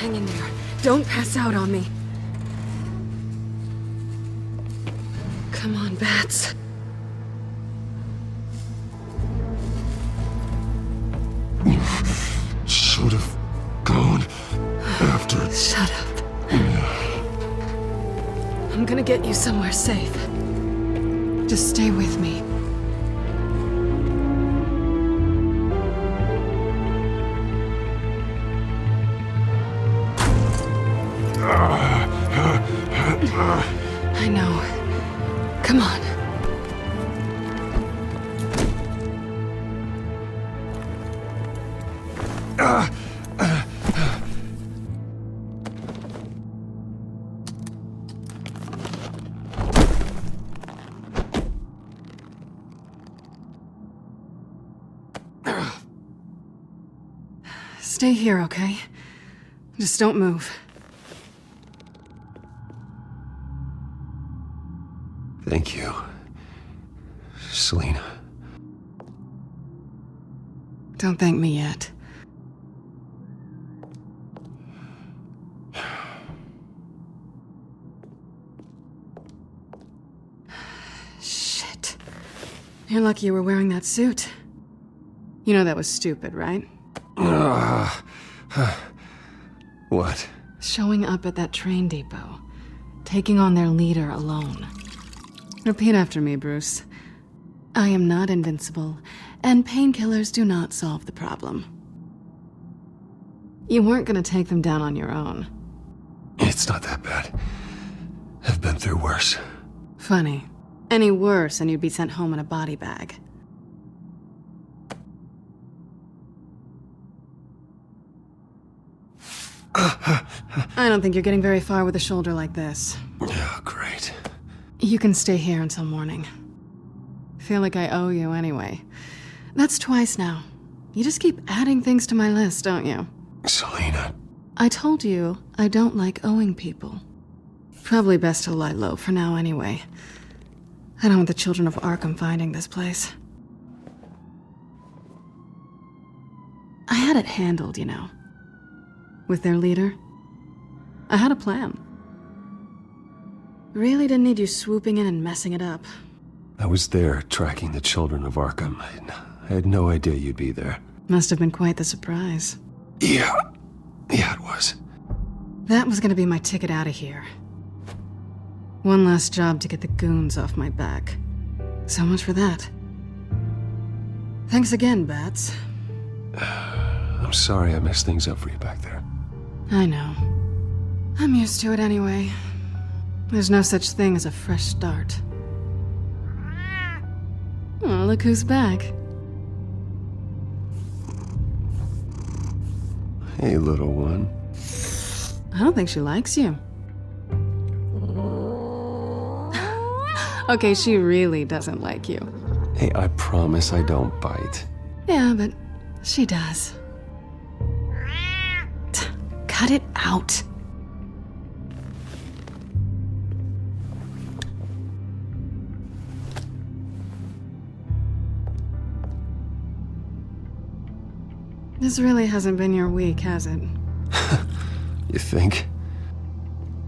Hang in there. Don't pass out on me. Come on, Bats. Should have gone after. Shut up. I'm gonna get you somewhere safe. Just stay with me. I know. Come on. Stay here, okay? Just don't move. Thank you, Selina. Don't thank me yet. Shit. You're lucky you were wearing that suit. You know that was stupid, right? What? Showing up at that train depot. Taking on their leader alone. Repeat after me, Bruce. I am not invincible, and painkillers do not solve the problem. You weren't gonna take them down on your own. It's not that bad. I've been through worse. Funny. Any worse and you'd be sent home in a body bag. I don't think you're getting very far with a shoulder like this. Oh, great. You can stay here until morning. Feel like I owe you anyway. That's twice now. You just keep adding things to my list, don't you? Selina. I told you I don't like owing people. Probably best to lie low for now anyway. I don't want the children of Arkham finding this place. I had it handled, you know. with their leader. I had a plan. Really didn't need you swooping in and messing it up. I was there tracking the children of Arkham. I had no idea you'd be there. Must have been quite the surprise. Yeah, it was. That was gonna be my ticket out of here. One last job to get the goons off my back. So much for that. Thanks again, Bats. I'm sorry I messed things up for you back there. I know. I'm used to it anyway. There's no such thing as a fresh start. Oh, look who's back. Hey, little one. I don't think she likes you. Okay, she really doesn't like you. Hey, I promise I don't bite. Yeah, but she does. Cut it out. This really hasn't been your week, has it? You think?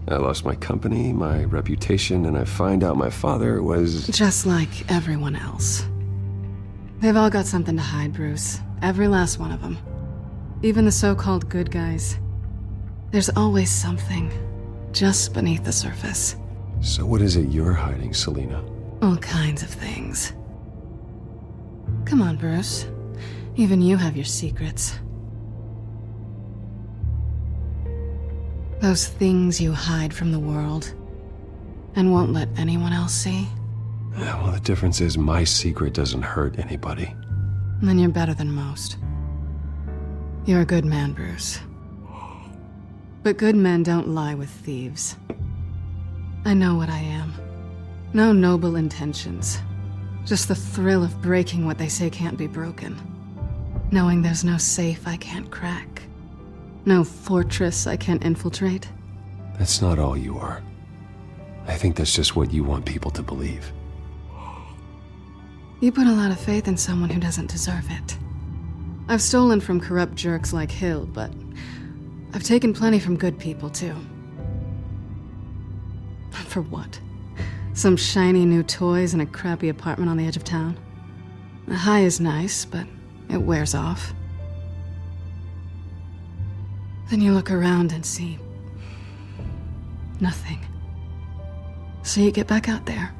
I lost my company, my reputation, and I find out my father was... Just like everyone else. They've all got something to hide, Bruce. Every last one of them. Even the so-called good guys. There's always something, just beneath the surface. So what is it you're hiding, Selina? All kinds of things. Come on, Bruce. Even you have your secrets. Those things you hide from the world and won't let anyone else see. Yeah, well, the difference is my secret doesn't hurt anybody. Then you're better than most. You're a good man, Bruce. But good men don't lie with thieves. I know what I am. No noble intentions. Just the thrill of breaking what they say can't be broken. Knowing there's no safe I can't crack. No fortress I can't infiltrate. That's not all you are. I think that's just what you want people to believe. You put a lot of faith in someone who doesn't deserve it. I've stolen from corrupt jerks like Hill, but I've taken plenty from good people, too. For what? Some shiny new toys and a crappy apartment on the edge of town? The high is nice, but it wears off. Then you look around and see nothing. So you get back out there.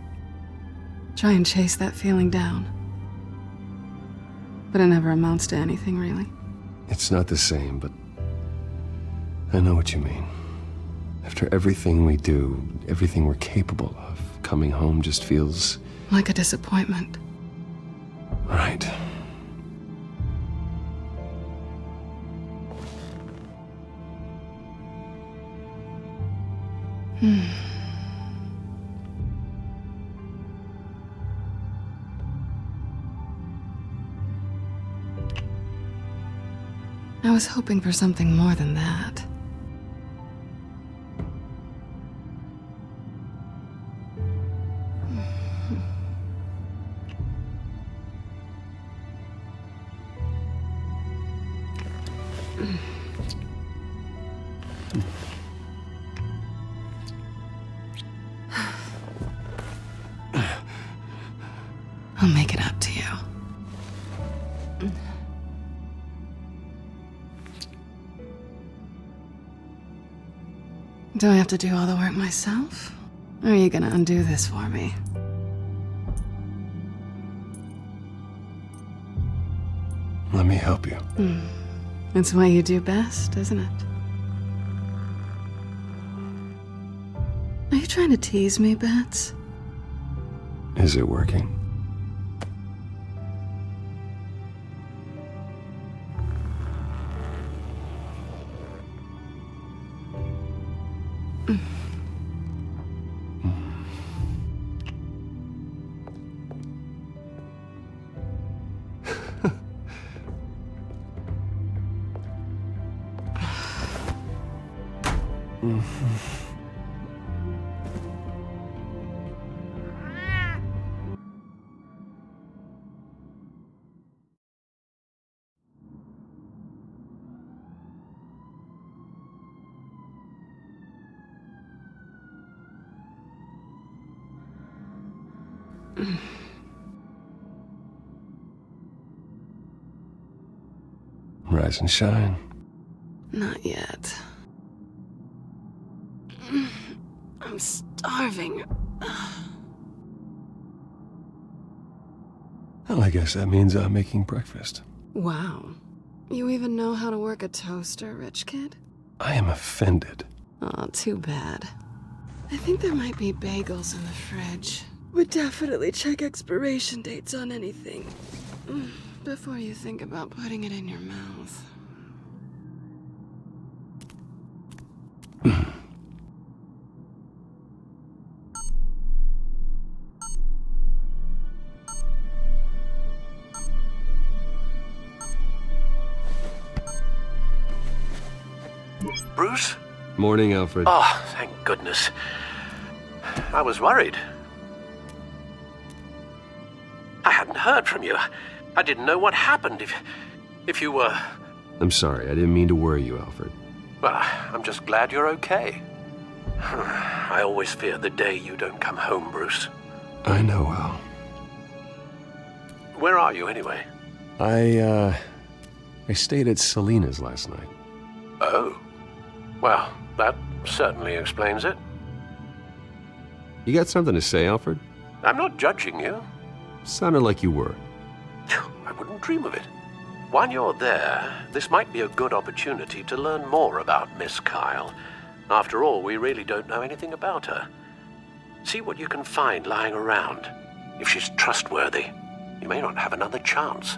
Try and chase that feeling down. But it never amounts to anything, really. It's not the same, but I know what you mean. After everything we do, everything we're capable of, coming home just feels... like a disappointment. Right. I was hoping for something more than that. I'll make it up to you. Do I have to do all the work myself? Or are you gonna undo this for me? Let me help you. It's what you do best, isn't it? Are you trying to tease me, Bats? Is it working? Rise and shine. Not yet. I'm starving. Well, I guess that means I'm making breakfast. Wow. You even know how to work a toaster, rich kid? I am offended. Aw, too bad. I think there might be bagels in the fridge. Would definitely check expiration dates on anything before you think about putting it in your mouth. Bruce? Morning, Alfred. Oh, thank goodness. I was worried. I hadn't heard from you. I didn't know what happened if you were... I'm sorry, I didn't mean to worry you, Alfred. Well, I'm just glad you're okay. I always fear the day you don't come home, Bruce. I know, Al. Where are you, anyway? I stayed at Selina's last night. Oh. Well, that certainly explains it. You got something to say, Alfred? I'm not judging you. Sounded like you were. I wouldn't dream of it. While you're there, this might be a good opportunity to learn more about Miss Kyle. After all, we really don't know anything about her. See what you can find lying around. If she's trustworthy, you may not have another chance.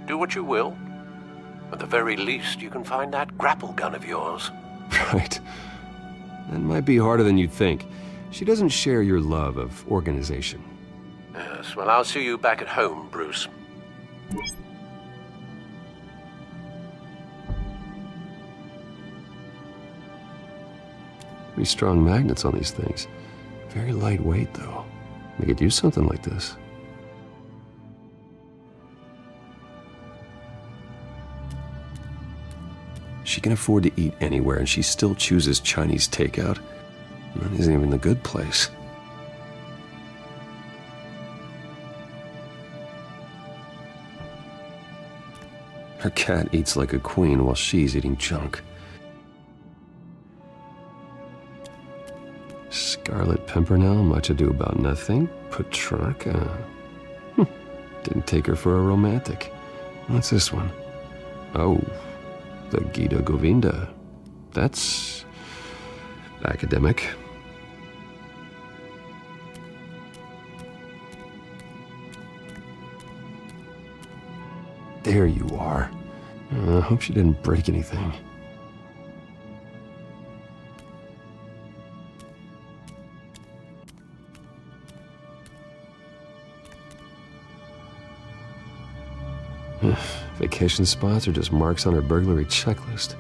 Do what you will. At the very least, you can find that grapple gun of yours. Right. That might be harder than you'd think. She doesn't share your love of organization. Yes, well, I'll see you back at home, Bruce. Pretty strong magnets on these things. Very lightweight, though. They could use something like this. She can afford to eat anywhere, and she still chooses Chinese takeout. And that isn't even the good place. Her cat eats like a queen while she's eating junk. Scarlet Pimpernel, much ado about nothing. Petrarca. Didn't take her for a romantic. What's this one? Oh, the Gita Govinda. That's academic. There you are. I hope she didn't break anything. Vacation spots are just marks on her burglary checklist.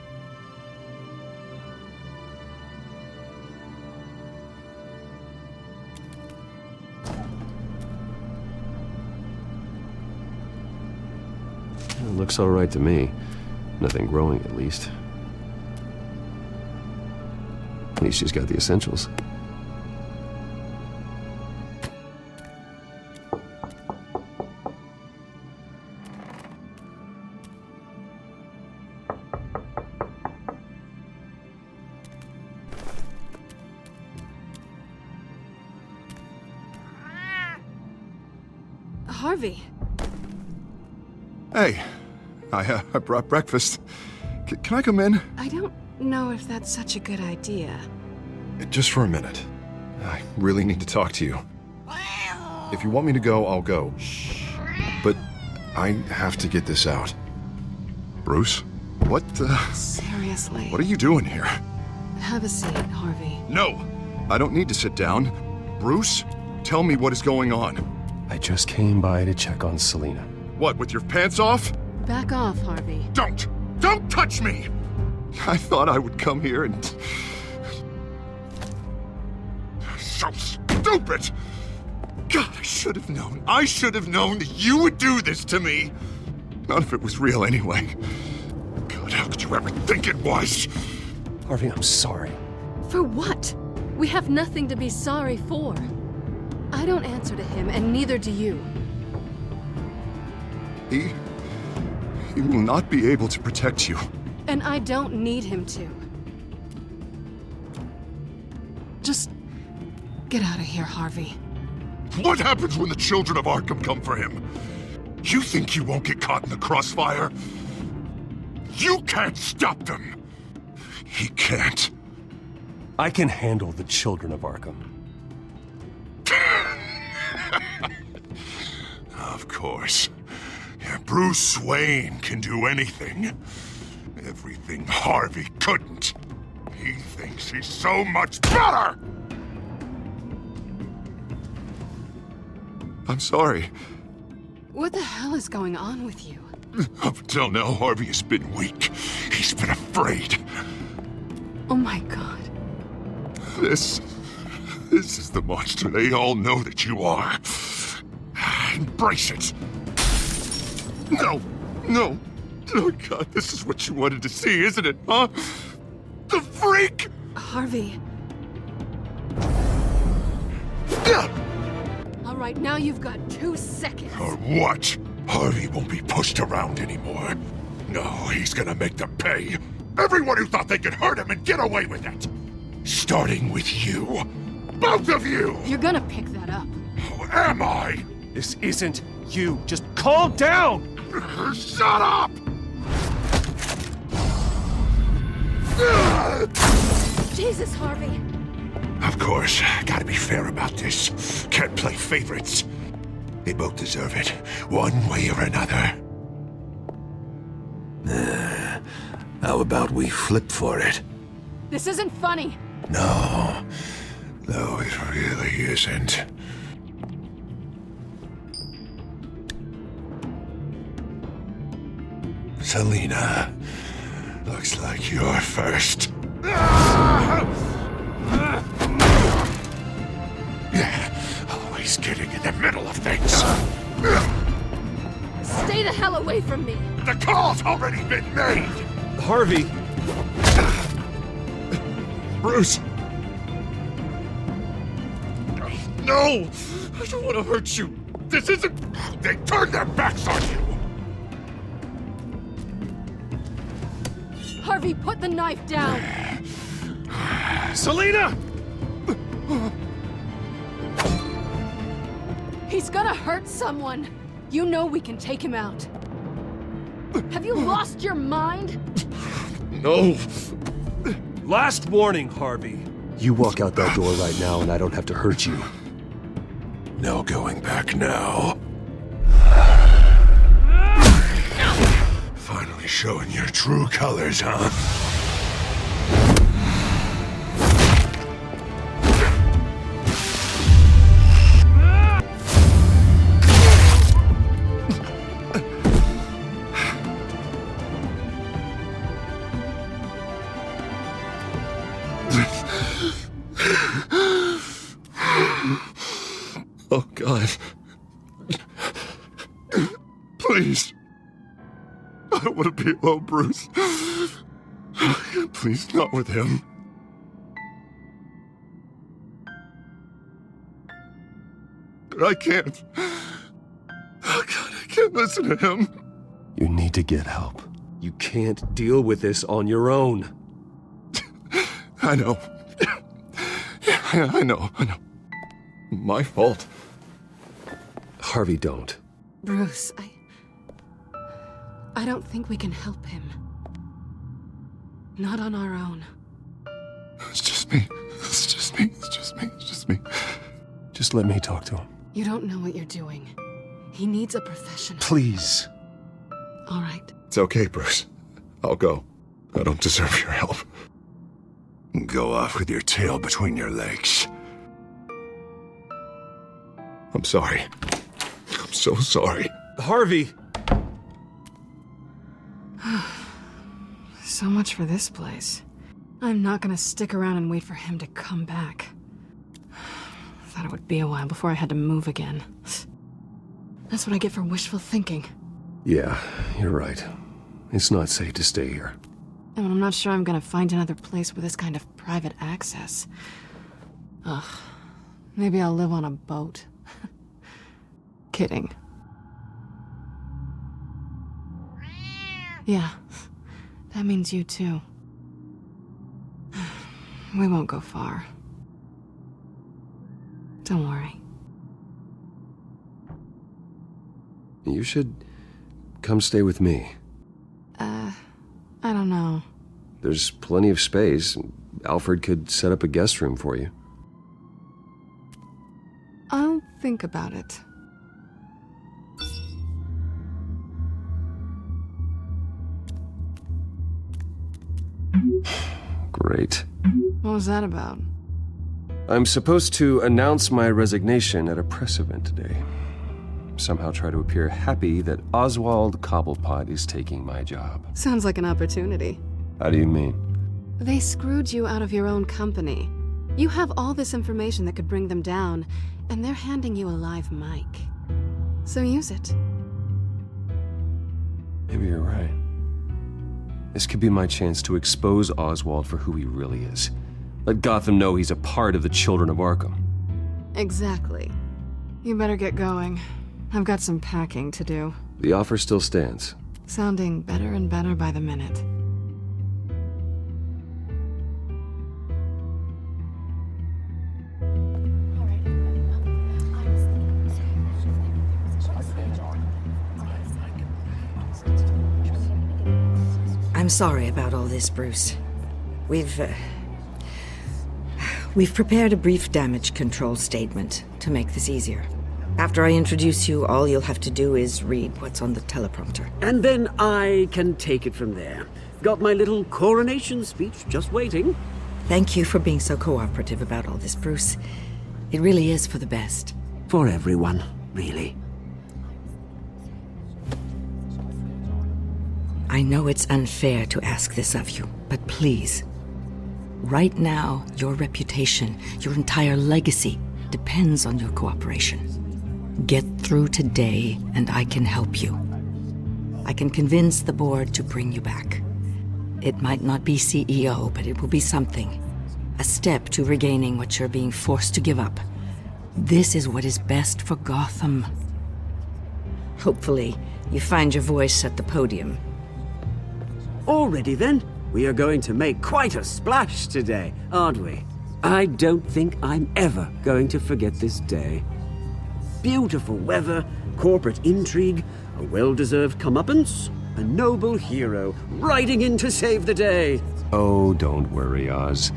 It looks all right to me. Nothing growing, at least. At least she's got the essentials. Harvey. Hey, I brought breakfast. Can I come in? I don't know if that's such a good idea. Just for a minute. I really need to talk to you. If you want me to go, I'll go. But I have to get this out. Bruce? What the... Seriously. What are you doing here? Have a seat, Harvey. No! I don't need to sit down. Bruce, tell me what is going on. I just came by to check on Selina. What, with your pants off? Back off, Harvey. Don't touch me! I thought I would come here and... So stupid! God, I should have known. I should have known that you would do this to me. None of it was real anyway. God, how could you ever think it was? Harvey, I'm sorry. For what? We have nothing to be sorry for. I don't answer to him, and neither do you. He will not be able to protect you. And I don't need him to. Just get out of here, Harvey. What happens when the children of Arkham come for him? You think you won't get caught in the crossfire? You can't stop them! He can't. I can handle the children of Arkham. Of course. Yeah, Bruce Wayne can do anything. Everything Harvey couldn't. He thinks he's so much better! I'm sorry. What the hell is going on with you? Up until now, Harvey has been weak. He's been afraid. Oh my god. This is the monster they all know that you are. Embrace it. No. Oh god, this is what you wanted to see, isn't it, huh? The freak! Harvey. All right, now you've got 2 seconds. Or what? Harvey won't be pushed around anymore. No, he's gonna make them pay. Everyone who thought they could hurt him and get away with it. Starting with you. Both of you! You're gonna pick that up. Who am I? This isn't you. Just calm down! Shut up! Jesus, Harvey. Of course, gotta be fair about this. Can't play favorites. They both deserve it, one way or another. How about we flip for it? This isn't funny. No, it really isn't. Selina, looks like you're first. Always getting in the middle of things. Stay the hell away from me. The call's already been made. Harvey. Bruce. No, I don't want to hurt you. This isn't... They turned their backs on you. Harvey, put the knife down. Selina! He's gonna hurt someone. You know we can take him out. Have you lost your mind? No. Last warning, Harvey. You walk out that door right now and I don't have to hurt you. No going back now. Finally showing your true colors, huh? Oh, God. Please. I don't want to be alone, Bruce. Please, not with him. But I can't. Oh, God, I can't listen to him. You need to get help. You can't deal with this on your own. I know. Yeah, I know. My fault. Harvey, don't. Bruce, I don't think we can help him. Not on our own. It's just me. Just let me talk to him. You don't know what you're doing. He needs a professional. Please. All right. It's okay, Bruce. I'll go. I don't deserve your help. Go off with your tail between your legs. I'm sorry. I'm so sorry. Harvey! So much for this place. I'm not gonna stick around and wait for him to come back. Thought it would be a while before I had to move again. That's what I get for wishful thinking. Yeah, you're right. It's not safe to stay here. And I'm not sure I'm gonna find another place with this kind of private access. Ugh. Maybe I'll live on a boat. Kidding. Yeah, that means you too. We won't go far. Don't worry. You should come stay with me. I don't know. There's plenty of space. Alfred could set up a guest room for you. I'll think about it. Great. What was that about? I'm supposed to announce my resignation at a press event today. Somehow try to appear happy that Oswald Cobblepot is taking my job. Sounds like an opportunity. How do you mean? They screwed you out of your own company. You have all this information that could bring them down, and they're handing you a live mic. So use it. Maybe you're right. This could be my chance to expose Oswald for who he really is. Let Gotham know he's a part of the Children of Arkham. Exactly. You better get going. I've got some packing to do. The offer still stands. Sounding better and better by the minute. I'm sorry about all this, Bruce. We've prepared a brief damage control statement to make this easier. After I introduce you, all you'll have to do is read what's on the teleprompter. And then I can take it from there. Got my little coronation speech just waiting. Thank you for being so cooperative about all this, Bruce. It really is for the best. For everyone, really. I know it's unfair to ask this of you, but please. Right now, your reputation, your entire legacy, depends on your cooperation. Get through today, and I can help you. I can convince the board to bring you back. It might not be CEO, but it will be something. A step to regaining what you're being forced to give up. This is what is best for Gotham. Hopefully, you find your voice at the podium. Already then, we are going to make quite a splash today, aren't we? I don't think I'm ever going to forget this day. Beautiful weather, corporate intrigue, a well-deserved comeuppance, a noble hero riding in to save the day. Oh, don't worry, Oz.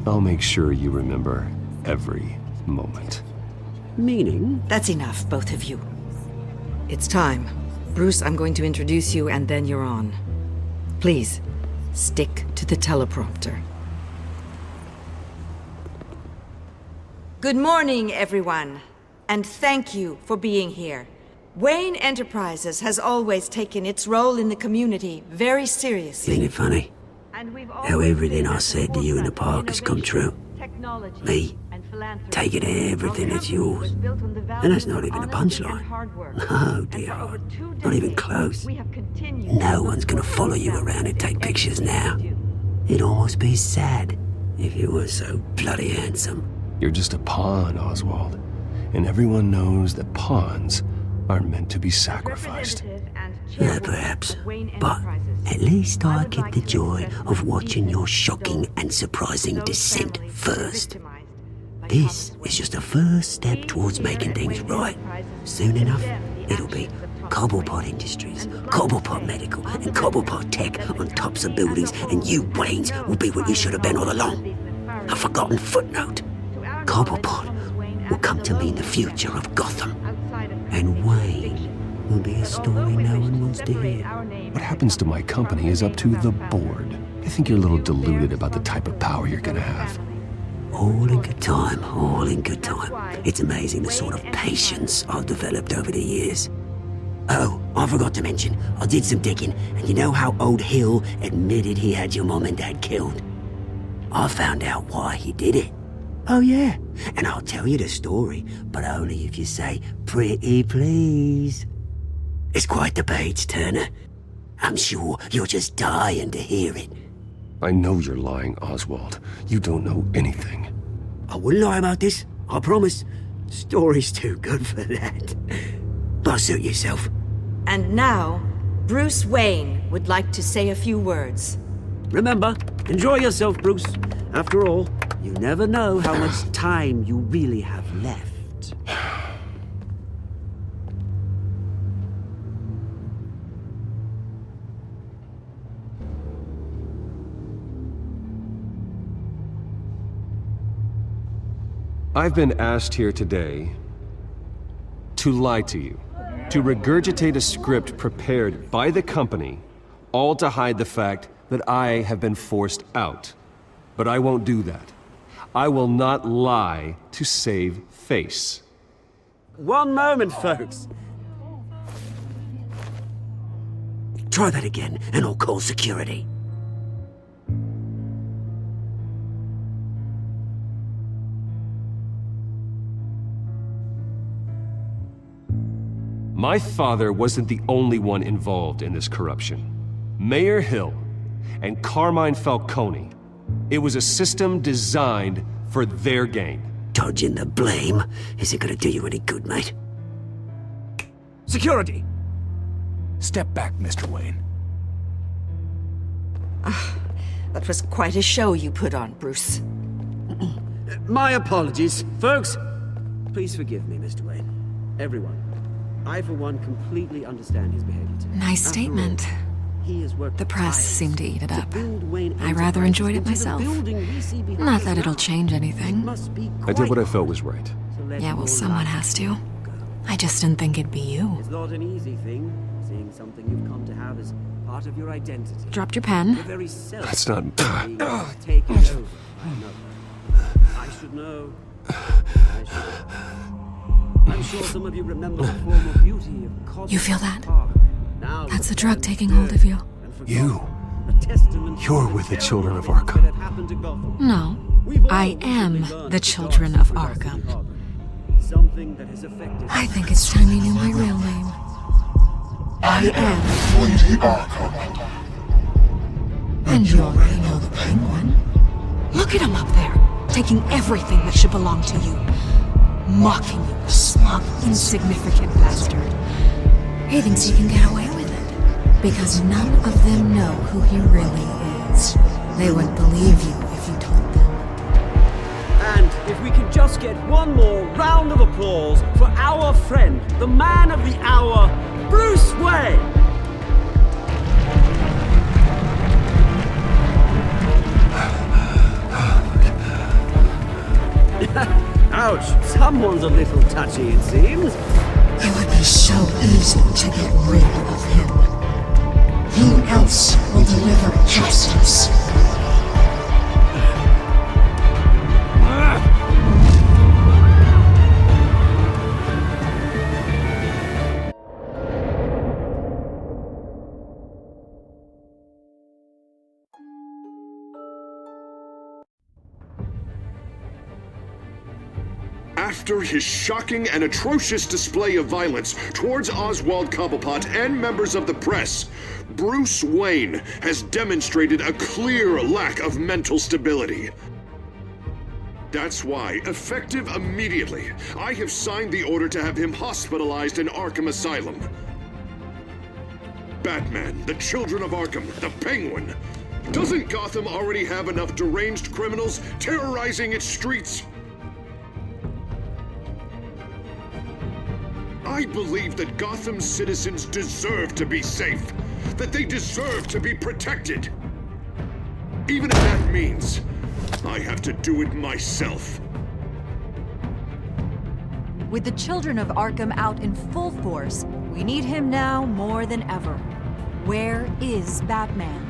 I'll make sure you remember every moment. Meaning? That's enough, both of you. It's time. Bruce, I'm going to introduce you, and then you're on. Please, stick to the teleprompter. Good morning, everyone, and thank you for being here. Wayne Enterprises has always taken its role in the community very seriously. Isn't it funny? How everything I said to you in the park has come true. Me, taking everything that's yours. And that's not even a punchline. No, dear heart. Not even close. No one's gonna follow you around and take pictures now. It'd almost be sad if you were so bloody handsome. You're just a pawn, Oswald. And everyone knows that pawns are meant to be sacrificed. Yeah, perhaps. But at least I get the joy of watching your shocking and surprising descent first. This is just a first step towards making things right. Soon enough, it'll be Cobblepot Industries, Cobblepot Medical, and Cobblepot Tech on tops of buildings, and you, Waynes, will be what you should have been all along. A forgotten footnote. Cobblepot will come to mean the future of Gotham. And Wayne will be a story no one wants to hear. What happens to my company is up to the board. I think you're a little deluded about the type of power you're gonna have. All in good time, all in good time. It's amazing the sort of patience I've developed over the years. Oh, I forgot to mention, I did some digging, and you know how old Hill admitted he had your mom and dad killed? I found out why he did it. Oh yeah, and I'll tell you the story, but only if you say, pretty please. It's quite the page, Turner. I'm sure you're just dying to hear it. I know you're lying, Oswald. You don't know anything. I wouldn't lie about this. I promise. Story's too good for that. But suit yourself. And now, Bruce Wayne would like to say a few words. Remember, enjoy yourself, Bruce. After all, you never know how much time you really have left. I've been asked here today to lie to you, to regurgitate a script prepared by the company, all to hide the fact that I have been forced out. But I won't do that. I will not lie to save face. One moment, folks. Try that again, and I'll call security. My father wasn't the only one involved in this corruption. Mayor Hill and Carmine Falcone. It was a system designed for their gain. Dodging the blame isn't gonna do you any good, mate. Security! Step back, Mr. Wayne. That was quite a show you put on, Bruce. My apologies. Folks, please forgive me, Mr. Wayne. Everyone. I, for one, completely understand his behavior today. Nice statement. The press seemed to eat it up. I rather enjoyed it myself. Not that it'll change anything. I did what I felt was right. Yeah, well, someone has to. I just didn't think it'd be you. It's not an easy thing, seeing something you've come to have as part of your identity. Dropped your pen. Your very self. That's not... Taking over. I should know. I'm sure some of you remember the former beauty of cosmic. You feel that? Now That's the drug taking hold of you. You're with the children of Arkham. No, I am the children of Arkham. I think it's time you knew my real name. I am Lady Arkham. And you already know the Penguin. Look at him up there, taking everything that should belong to you. Mocking you, smug, insignificant bastard. He thinks he can get away with it, because none of them know who he really is. They wouldn't believe you if you told them. And if we could just get one more round of applause for our friend, the man of the hour, Bruce Wayne! Ouch, someone's a little touchy, it seems. It would be so easy to get rid of him. Who else will deliver justice? After his shocking and atrocious display of violence towards Oswald Cobblepot and members of the press, Bruce Wayne has demonstrated a clear lack of mental stability. That's why, effective immediately, I have signed the order to have him hospitalized in Arkham Asylum. Batman, the Children of Arkham, the Penguin. Doesn't Gotham already have enough deranged criminals terrorizing its streets? I believe that Gotham's citizens deserve to be safe, that they deserve to be protected. Even if that means I have to do it myself. With the Children of Arkham out in full force, we need him now more than ever. Where is Batman?